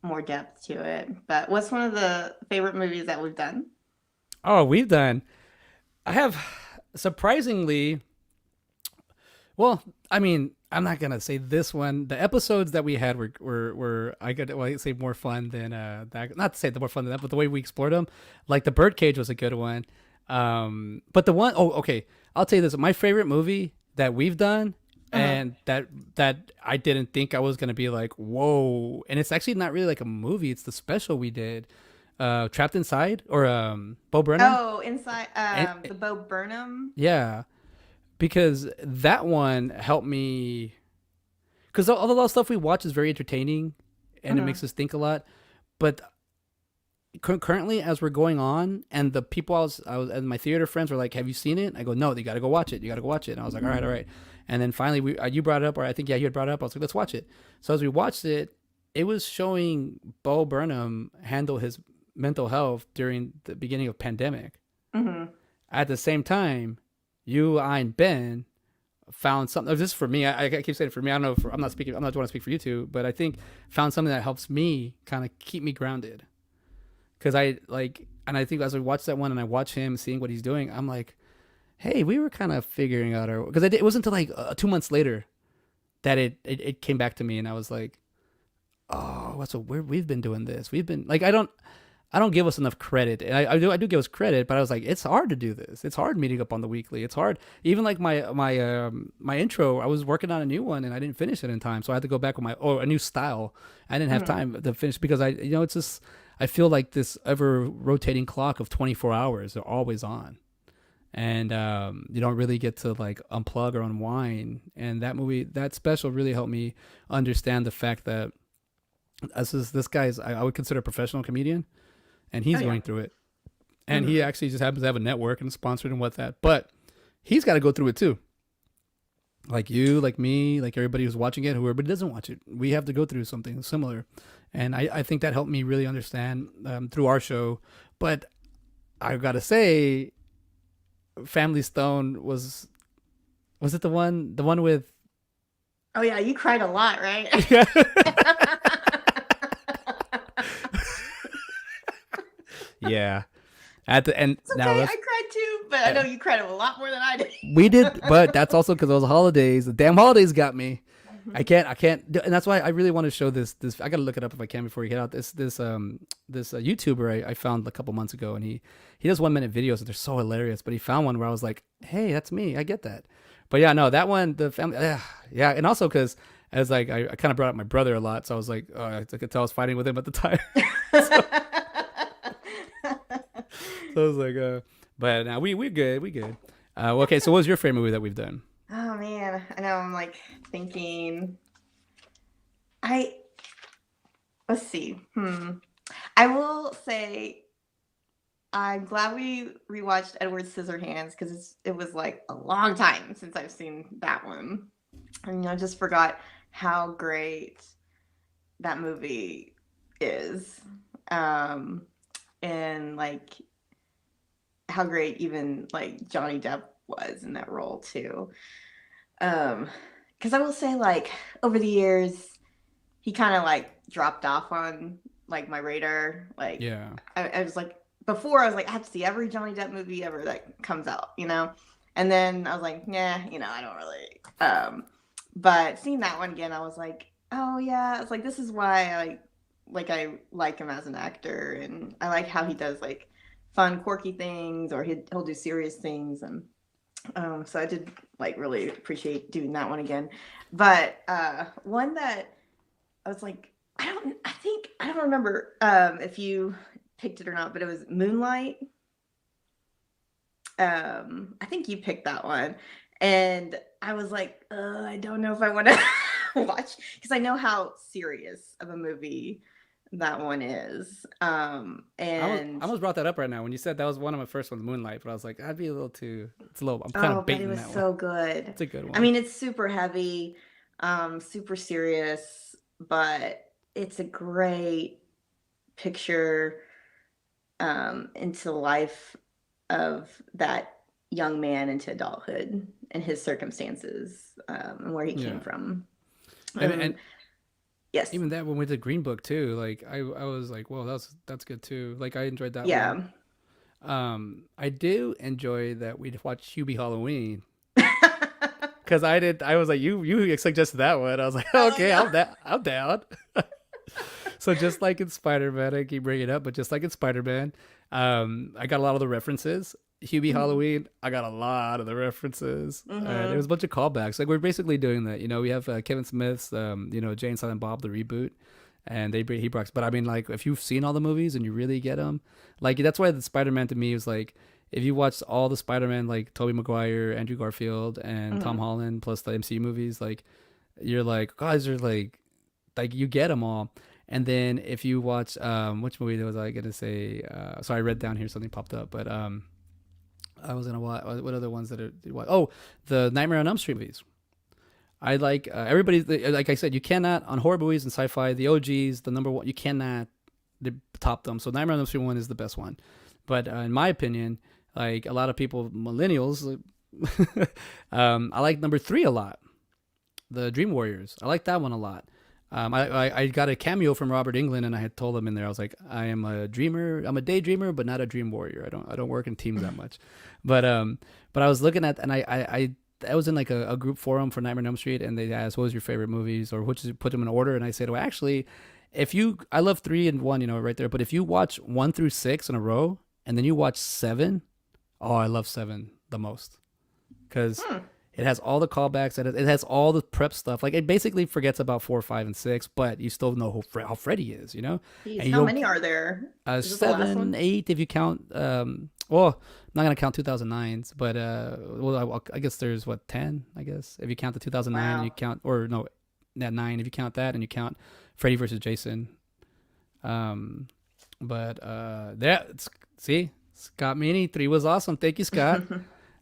more depth to it. But what's one of the favorite movies that we've done? I have surprisingly, well, I mean, I'm not gonna say this one. The episodes that we had were I say more fun than that. Not to say the more fun than that, but the way we explored them, like the Birdcage was a good one. But the one, okay, I'll tell you this: my favorite movie that we've done, and that I didn't think I was gonna be like, whoa, and it's actually not really like a movie; it's the special we did, Trapped Inside, or Bo Burnham. Oh, Inside, the Bo Burnham. Yeah. Because that one helped me, because all the stuff we watch is very entertaining and it makes us think a lot. But currently, as we're going on, and the people I was and my theater friends were like, "Have you seen it?" I go, "No, you got to go watch it. You got to go watch it." And I was like, all right. And then finally, you brought it up, or I think, yeah, you had brought it up. I was like, let's watch it. So as we watched it, it was showing Bo Burnham handle his mental health during the beginning of pandemic. At the same time, you, I, and Ben found something. This is for me. I keep saying it for me. I don't know. I'm not want to speak for you two, but I think found something that helps me kind of keep me grounded. Because I think as I watch that one and I watch him seeing what he's doing, I'm like, hey, we were kind of figuring out because it wasn't until like 2 months later that it came back to me, and I was like, oh, we've been doing this. We've been like, I don't give us enough credit. And I do give us credit, but I was like, it's hard to do this. It's hard meeting up on the weekly. It's hard. Even like my intro, I was working on a new one and I didn't finish it in time. So I had to go back with a new style. I didn't have time to finish because it's just, I feel like this ever rotating clock of 24 hours are always on. And you don't really get to like unplug or unwind. And that special really helped me understand the fact that this guy's, I would consider a professional comedian. And he's going through it. And he actually just happens to have a network and sponsored and what that. But he's got to go through it too. Like you, like me, like everybody who's watching it, whoever doesn't watch it. We have to go through something similar. And I think that helped me really understand through our show. But I got to say, Family Stone was it the one with... Oh, yeah. You cried a lot, right? Yeah. At the end, okay, I cried too, but I know you cried a lot more than I did. We did, but that's also because those holidays. The damn holidays got me. I can't, and that's why I really want to show this. I gotta look it up if I can before we get out. This YouTuber I found a couple months ago, and he does 1 minute videos and they're so hilarious. But he found one where I was like, hey, that's me. I get that. But yeah, no, that one, the family, yeah, and also because as like I kind of brought up my brother a lot, so I was like, I could tell I was fighting with him at the time. So I was like, but now we good, we good. Okay, so what was your favorite movie that we've done? Oh man, I know. I'm like thinking. I let's see. I will say I'm glad we rewatched Edward Scissorhands because it was like a long time since I've seen that one, and I just forgot how great that movie is, and like how great even like Johnny Depp was in that role too. Because I will say like over the years he kind of like dropped off on like my radar. Like Yeah. I was like before I was like I have to see every Johnny Depp movie ever that comes out, and then I was like, yeah, I don't really. But seeing that one again, I was like, oh yeah, it's like this is why I like him as an actor, and I like how he does like fun, quirky things, or he'll do serious things, and so I did like really appreciate doing that one again. But one that I was like, I don't remember if you picked it or not, but it was Moonlight. I think you picked that one, and I was like, I don't know if I want to watch because I know how serious of a movie that one is. And I almost brought that up right now when you said that was one of my first ones, Moonlight, but I was like, I'd be a little too. It's a little. I'm kind of baiting but it was that so one. good. It's a good one. I mean, it's super heavy, super serious, but it's a great picture into the life of that young man into adulthood and his circumstances and where he came from. And yes, even that when we did Green Book too, like I was like, whoa, that's good too. Like I enjoyed that yeah. one. I do enjoy that we watched Hubie Halloween. Because I was like, you suggested that one. I was like, okay, yeah. I'm down. So just like in Spider-Man, I keep bringing it up, but just like in Spider-Man, I got a lot of the references. Hubie Halloween, I got a lot of the references. There was a bunch of callbacks. Like we're basically doing that. We have Kevin Smith's, Jay and Silent Bob, the reboot, and he brought. But I mean, like if you've seen all the movies and you really get them, like that's why the Spider-Man to me was like, if you watch all the Spider-Man, like Tobey Maguire, Andrew Garfield, and Tom Holland, plus the MCU movies, like you're like, guys are like you get them all. And then if you watch, which movie was I gonna say? Sorry, I read down here something popped up, but I was gonna watch what other ones that are. Oh, the Nightmare on Elm Street movies. I like everybody. Like I said, you cannot on horror movies and sci-fi. The OGs, the number one, you cannot top them. So Nightmare on Elm Street 1 is the best one, but in my opinion, like a lot of people, millennials, I like number 3 a lot. The Dream Warriors. I like that one a lot. I got a cameo from Robert Englund, and I had told him in there, I was like, I am a dreamer. I'm a daydreamer, but not a dream warrior. I don't work in teams that much. But I was looking at, and I was in like a group forum for Nightmare on Elm Street, and they asked, what was your favorite movies, or which put them in order, and I said, well, actually, I love 3 and 1, right there, but if you watch 1 through 6 in a row, and then you watch 7, oh, I love 7 the most, because it has all the callbacks, and it has all the prep stuff. Like it basically forgets about 4, 5, and 6, but you still know how Freddy is, Jeez, how many are there? 7, 8 if you count. Well, I'm not gonna count 2009s, but I guess there's 10. I guess if you count the 2009, wow. you count, or no, that 9 if you count that, and you count Freddy versus Jason. But see, Scott Meany 3 was awesome. Thank you, Scott.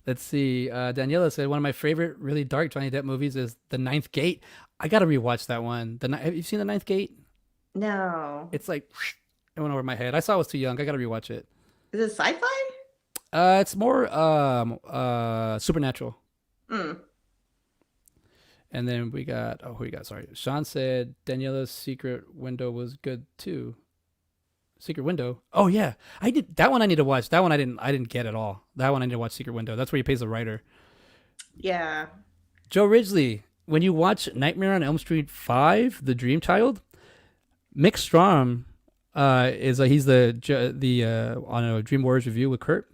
Let's see. Daniela said one of my favorite really dark Johnny Depp movies is The Ninth Gate. I gotta rewatch that one. Have you seen The Ninth Gate? No. It's like it went over my head. I saw I was too young. I gotta rewatch it. Is it sci-fi? It's more supernatural. Mm. And then we got who we got? Sorry, Sean said Daniela's Secret Window was good too. Secret Window. Oh yeah, I did that one. I need to watch that one. I didn't get at all. That one I need to watch. Secret Window. That's where he pays the writer. Yeah. Joe Ridgely. When you watch Nightmare on Elm Street 5, The Dream Child, Mick Strom he's the on a Dream Warriors review with Kurt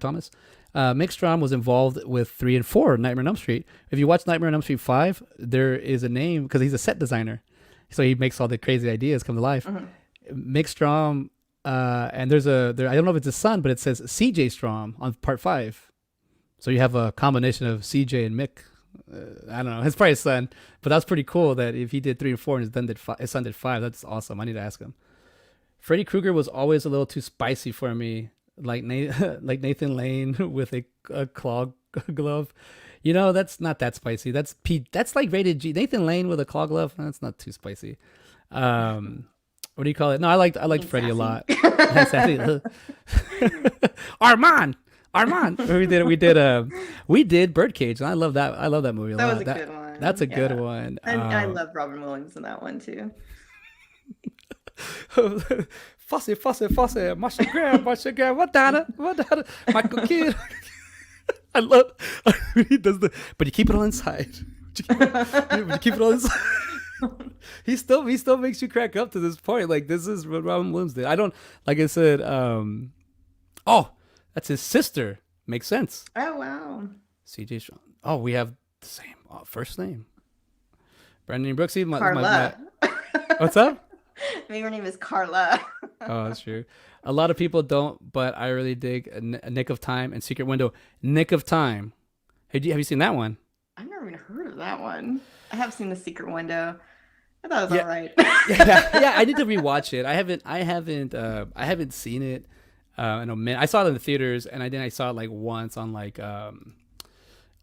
Thomas. Mick Strom was involved with 3 and 4 Nightmare on Elm Street. If you watch Nightmare on Elm Street 5, there is a name because he's a set designer, so he makes all the crazy ideas come to life. Mick Strom And there's I don't know if it's his son, but it says CJ Strom on part 5. So you have a combination of CJ and Mick. I don't know. It's probably his son, but that's pretty cool that if he did 3 and 4 and his son did 5, that's awesome. I need to ask him. Freddy Krueger was always a little too spicy for me, like like Nathan Lane with a claw glove. That's not that spicy. That's like rated G. Nathan Lane with a claw glove. That's not too spicy. What do you call it? No, I liked Freddy a lot. Armand. We did Birdcage, and I love that movie a lot. That was a good one. That's a good one. And I love Robin Williams in that one too. Fussy, Marcia Graham, Madonna, Michael Kidd. I love he does but you keep it all inside. You keep it all inside. He still makes you crack up to this point. Like, this is what Robin Williams did. I don't, like I said, that's his sister. Makes sense. Oh, wow. CJ Strong. Oh, we have the same first name. Brandon Brooksy. Carla. What's up? Maybe her name is Carla. Oh, that's true. A lot of people don't, but I really dig a Nick of Time and Secret Window. Nick of Time. Have you seen that one? I've never even heard of that one. I have seen The Secret Window. I thought it was all right. yeah. I need to rewatch it. I haven't seen it in a minute. I saw it in the theaters, and I saw it like once on like on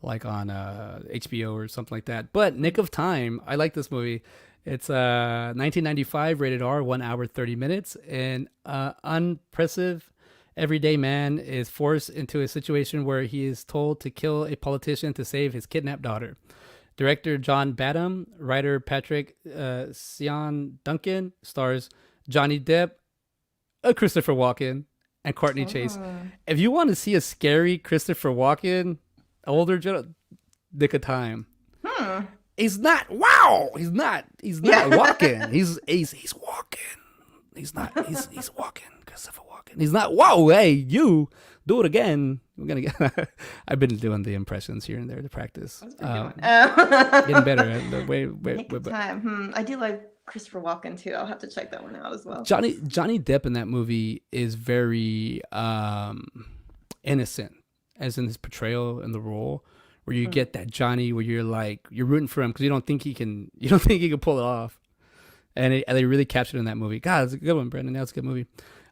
HBO or something like that. But Nick of Time, I like this movie. It's 1995, rated R, 1 hour 30 minutes. An unimpressive everyday man is forced into a situation where he is told to kill a politician to save his kidnapped daughter. Director John Badham, writer Patrick Sian Duncan, stars Johnny Depp, Christopher Walken, and Courtney Chase. If you want to see a scary Christopher Walken, older Nick of Time. He's not. Wow. He's not walking. He's walking. He's walking. Christopher Walken. He's not. Wow. Hey, you do it again. We're gonna get. I've been doing the impressions here and there to practice. Getting better. Way time. I do like Christopher Walken too. I'll have to check that one out as well. Johnny Depp in that movie is very innocent, as in his portrayal in the role. Where you get that Johnny, where you're rooting for him because you don't think he can pull it off, and they really captured it in that movie. God, it's a good one, Brandon. That's a good movie.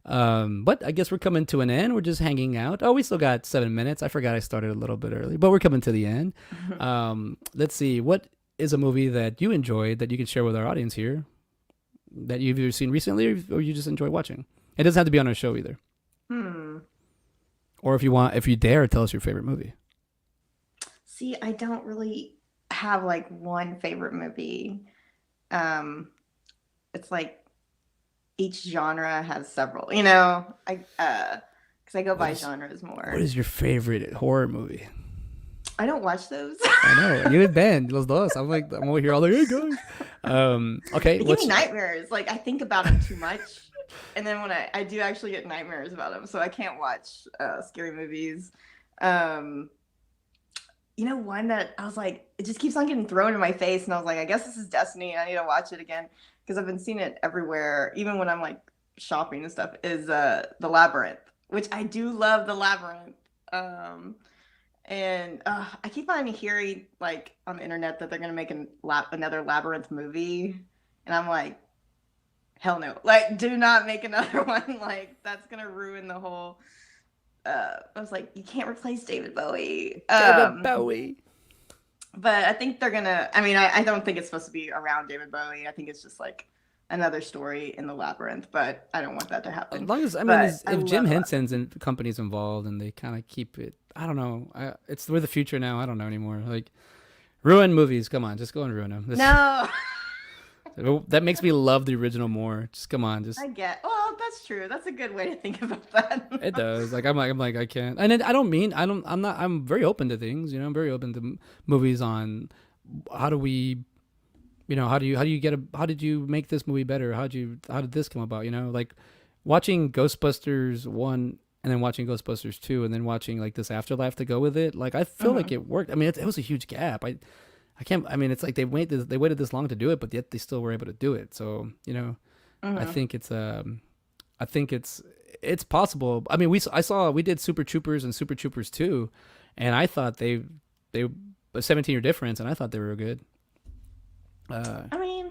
But I guess we're coming to an end. We're just hanging out. Oh, we still got 7 minutes. I forgot I started a little bit early, but we're coming to the end. Let's see. What is a movie that you enjoyed that you can share with our audience here that you've either seen recently or you just enjoy watching? It doesn't have to be on our show either. Or if you dare, tell us your favorite movie. See, I don't really have like one favorite movie. It's like each genre has several, because I go by genres more. What is your favorite horror movie? I don't watch those. I know. You and Ben, los dos. I'm over here all like, hey guys. Okay. They give me nightmares. Like, I think about them too much. And then when I do actually get nightmares about them. So I can't watch scary movies. One that I was like, it just keeps on getting thrown in my face. And I was like, I guess this is destiny. I need to watch it again. Because I've been seeing it everywhere. Even when I'm like shopping and stuff, is The Labyrinth. Which I do love The Labyrinth. And I keep on hearing like on the internet that they're going to make another Labyrinth movie. And I'm like, hell no. Like, do not make another one. Like, that's going to ruin the whole... I was like, you can't replace David Bowie. David Bowie. But I think they're gonna. I mean, I don't think it's supposed to be around David Bowie. I think it's just like another story in the Labyrinth. But I don't want that to happen. As long as if Jim Henson's and company's involved and they kind of keep it, I don't know. We're the future now. I don't know anymore. Like, ruin movies. Come on, just go and ruin them. No. That makes me love the original more. Just come on, just. I get. Well, that's true. That's a good way to think about that. It does. Like I'm like I can't. And I'm very open to things. I'm very open to movies on how do we, how did you make this movie better? How did this come about? Like watching Ghostbusters 1 and then watching Ghostbusters 2 and then watching like this Afterlife to go with it. Like I feel like it worked. I mean, it was a huge gap. I can't. I mean, it's like they waited this long to do it, but yet they still were able to do it. So I think it's I think it's possible. I mean, we did Super Troopers and Super Troopers 2, and I thought they a 17-year difference, and I thought they were good. I mean,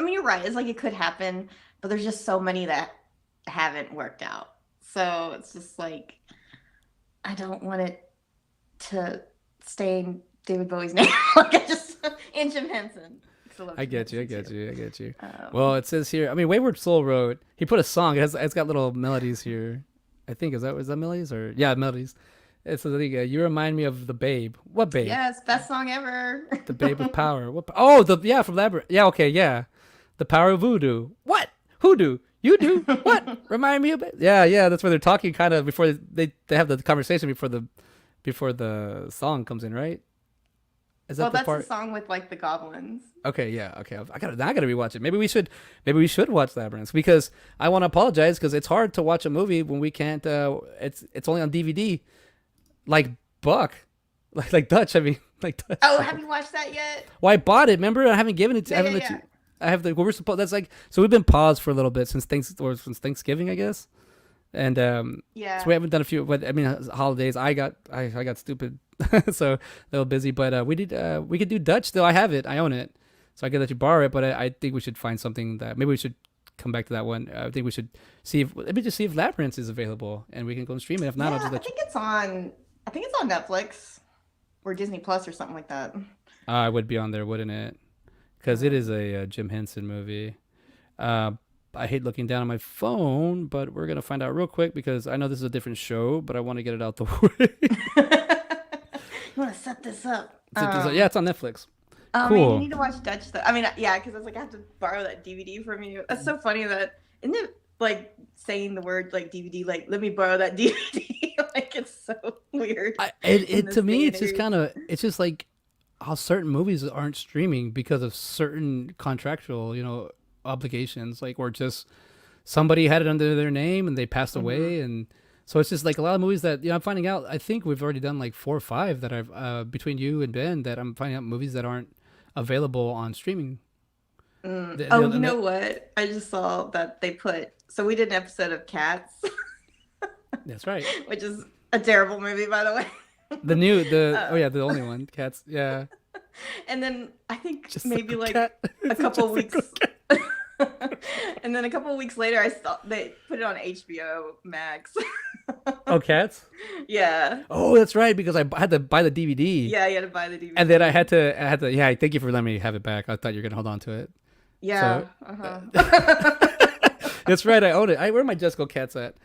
you're right. It's like it could happen, but there's just so many that haven't worked out. So it's just like I don't want it to stay in David Bowie's name. Like I just and Jim Henson. I get you. Well, it says here. I mean, Wayward Soul wrote. He put a song. It's got little melodies here. I think is that melodies or yeah melodies. It says you remind me of the Babe. What Babe? Yes, best song ever. The Babe with Power. What? Oh, from Labyrinth. Yeah, okay, yeah. The Power of Voodoo. What? Hoodoo? You do? What? Remind me of it? Yeah. That's where they're talking kind of before they have the conversation before the song comes in, right? Is that that's the song with like the goblins. Okay, yeah, okay. I gotta rewatch it. Maybe we should watch Labyrinth because I want to apologize because it's hard to watch a movie when we can't. It's only on DVD, like Buck, like Dutch. I mean, like Dutch. Oh, have you watched that yet? Well, I bought it. Remember, I haven't given it. To, Yeah. I have the. We're supposed. That's like so. We've been paused for a little bit since Thanksgiving, I guess. And yeah. So we haven't done a few. But I mean, holidays. I got stupid, so a little busy. But we could do Dutch still. I have it. I own it. So I could let you borrow it, but I think we should find something that maybe we should come back to that one. I think we should see if Labyrinth is available and we can go and stream it. If not, I'll just let you. I think it's on Netflix or Disney Plus or something like that. It would be on there, wouldn't it? Because it is a Jim Henson movie. I hate looking down on my phone, but we're gonna find out real quick because I know this is a different show, but I want to get it out the way. You want to set this up? Yeah, it's on Netflix. Cool. You need to watch Dutch though. I mean, yeah, because I was like, I have to borrow that DVD from you. That's so funny that isn't it like saying the word like DVD, like let me borrow that DVD. Like it's so weird. To me, it's just kind of it's like how certain movies aren't streaming because of certain contractual, obligations, like or just somebody had it under their name and they passed away, and so it's just like a lot of movies that I'm finding out. I think we've already done like 4 or 5 that I've between you and Ben that I'm finding out movies that aren't available on streaming. You know what? I just saw that they put. So we did an episode of Cats. That's right. Which is a terrible movie, by the way. The only one, Cats. Yeah. And then I think just maybe like cat. a couple weeks. And then a couple of weeks later, I saw they put it on HBO Max. Oh, Cats? Yeah. Oh, that's right, because I had to buy the DVD. Yeah, you had to buy the DVD. And then I had to. Yeah, thank you for letting me have it back. I thought you were gonna hold on to it. Yeah. So, that's right. I own it. Where are my Just Go Cats at?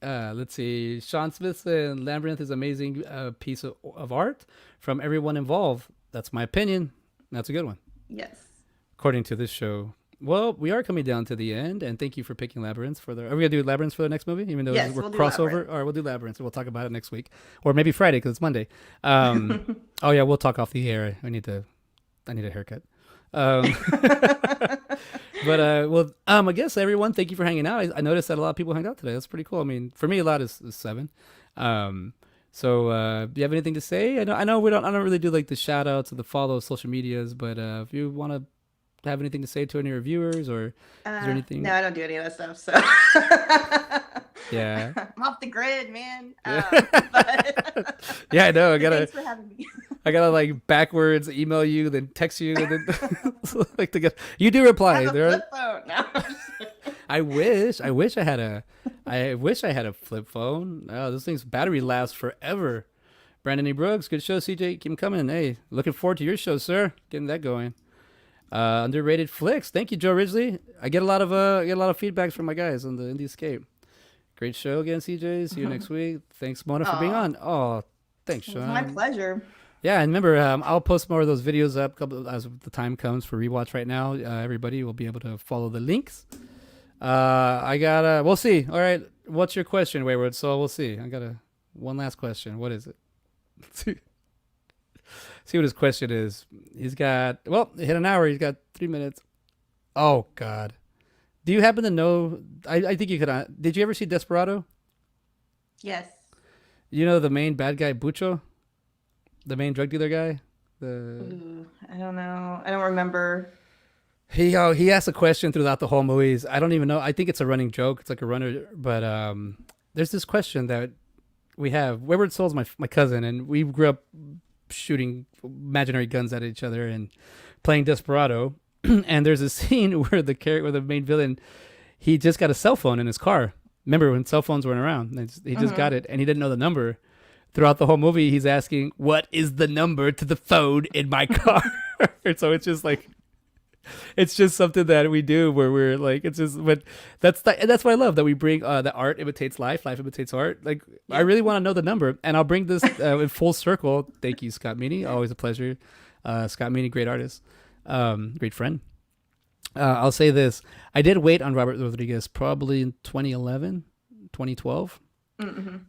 Let's see. Sean Smith and Labyrinth is an amazing piece of art from everyone involved. That's my opinion. That's a good one. Yes. According to this show. Well, we are coming down to the end, and thank you for picking Labyrinth are we gonna do Labyrinth for the next movie? Even though we're crossover, or we'll do Labyrinth. We'll talk about it next week, or maybe Friday because it's Monday. Oh yeah, we'll talk off the air. I need a haircut. But I guess everyone, thank you for hanging out. I noticed that a lot of people hung out today. That's pretty cool. I mean, for me, a lot is 7. So do you have anything to say? I know I don't really do like the shout outs or the follow social medias, but if you want to have anything to say to any of your viewers, or is there anything? No, I don't do any of that stuff. So yeah, I'm off the grid, man. But yeah, I know. Thanks for having me. I gotta like backwards email you, then text you, and then like you do reply. I have a flip phone. No. I wish I had a flip phone. Oh, this thing's battery lasts forever. Brandon E. Brooks, good show. CJ, keep 'em coming. Hey, looking forward to your show, sir. Getting that going. Underrated flicks. Thank you, Joe Ridgely. I get a lot of feedbacks from my guys on the Indie Escape. Great show again, CJ. See you next week. Thanks, Mona, for being on. Oh, thanks, Sean. It's my pleasure. Yeah, and remember, I'll post more of those videos up as the time comes for Rewatch right now. Everybody will be able to follow the links. We'll see. All right, what's your question, Wayward? So we'll see. I got one last question. What is it? See what his question is. He's got, hit an hour. He's got 3 minutes. Oh, God. Do you happen to know, I think you could, did you ever see Desperado? Yes. You know the main bad guy, Bucho? The main drug dealer guy? Ooh, I don't know. I don't remember. He asks a question throughout the whole movies. I don't even know. I think it's a running joke. It's like a runner, but there's this question that we have. Wayward Soul's my cousin, and we grew up shooting imaginary guns at each other and playing Desperado. And there's a scene where the main villain, he just got a cell phone in his car. Remember when cell phones weren't around? He just got it, and he didn't know the number. Throughout the whole movie, he's asking, "What is the number to the phone in my car?" So it's just like, it's just something that we do where we're like, it's just, but that's what I love, that we bring that art imitates life, life imitates art. Like, I really want to know the number, and I'll bring this in full circle. Thank you, Scott Meany. Always a pleasure. Scott Meany, great artist, great friend. I'll say this: I did wait on Robert Rodriguez probably in 2011, 2012.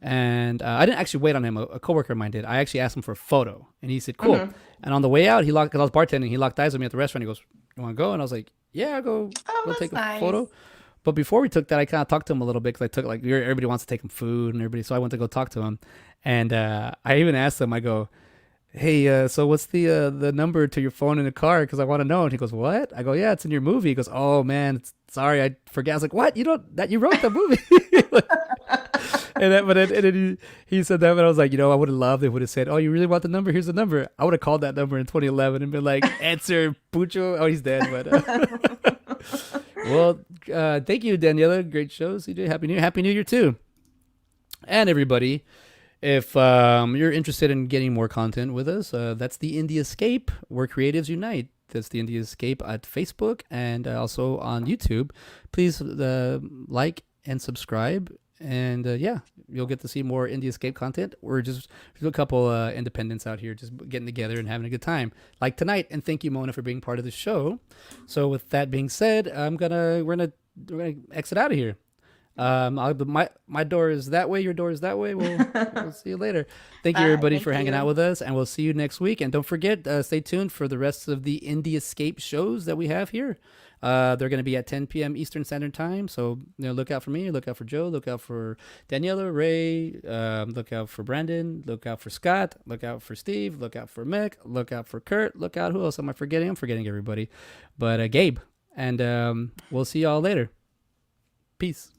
And I didn't actually wait on him. A coworker of mine did. I actually asked him for a photo, and he said, "Cool." And on the way out, because I was bartending, he locked eyes with me at the restaurant. He goes, "You want to go?" And I was like, "Yeah, I'll go. Go take a photo." But before we took that, I kind of talked to him a little bit, because I took, like, everybody wants to take him food and everybody, so I went to go talk to him, and I even asked him. I go, "Hey, so what's the number to your phone in the car? Because I want to know." And he goes, "What?" I go, "Yeah, it's in your movie." He goes, "Oh man, sorry, I forgot." I was like, "What? You wrote the movie?" He said that, but I was like, I would have loved it. Would have said, "Oh, you really want the number? Here's the number." I would have called that number in 2011 and been like, "Answer, Pucho." Oh, he's dead. But well, thank you, Daniela. Great show, CJ. Happy New Year. Happy New Year too, and everybody. If you're interested in getting more content with us, that's the Indie Escape, where creatives unite. That's the Indie Escape at Facebook and also on YouTube. Please like and subscribe. And yeah, you'll get to see more Indie Escape content. We're just a couple independents out here just getting together and having a good time, like tonight. And thank you, Mona, for being part of the show. So with that being said, we're gonna exit out of here. My door is that way. Your door is that way. We'll see you later. Thank you, everybody, for hanging out with us, and we'll see you next week. And don't forget, stay tuned for the rest of the Indie Escape shows that we have here. They're going to be at 10 p.m. Eastern Standard Time. So look out for me, look out for Joe, look out for Daniela, Ray, look out for Brandon, look out for Scott, look out for Steve, look out for Mick, look out for Kurt, look out, who else am I forgetting? I'm forgetting everybody, but Gabe. And we'll see y'all later. Peace.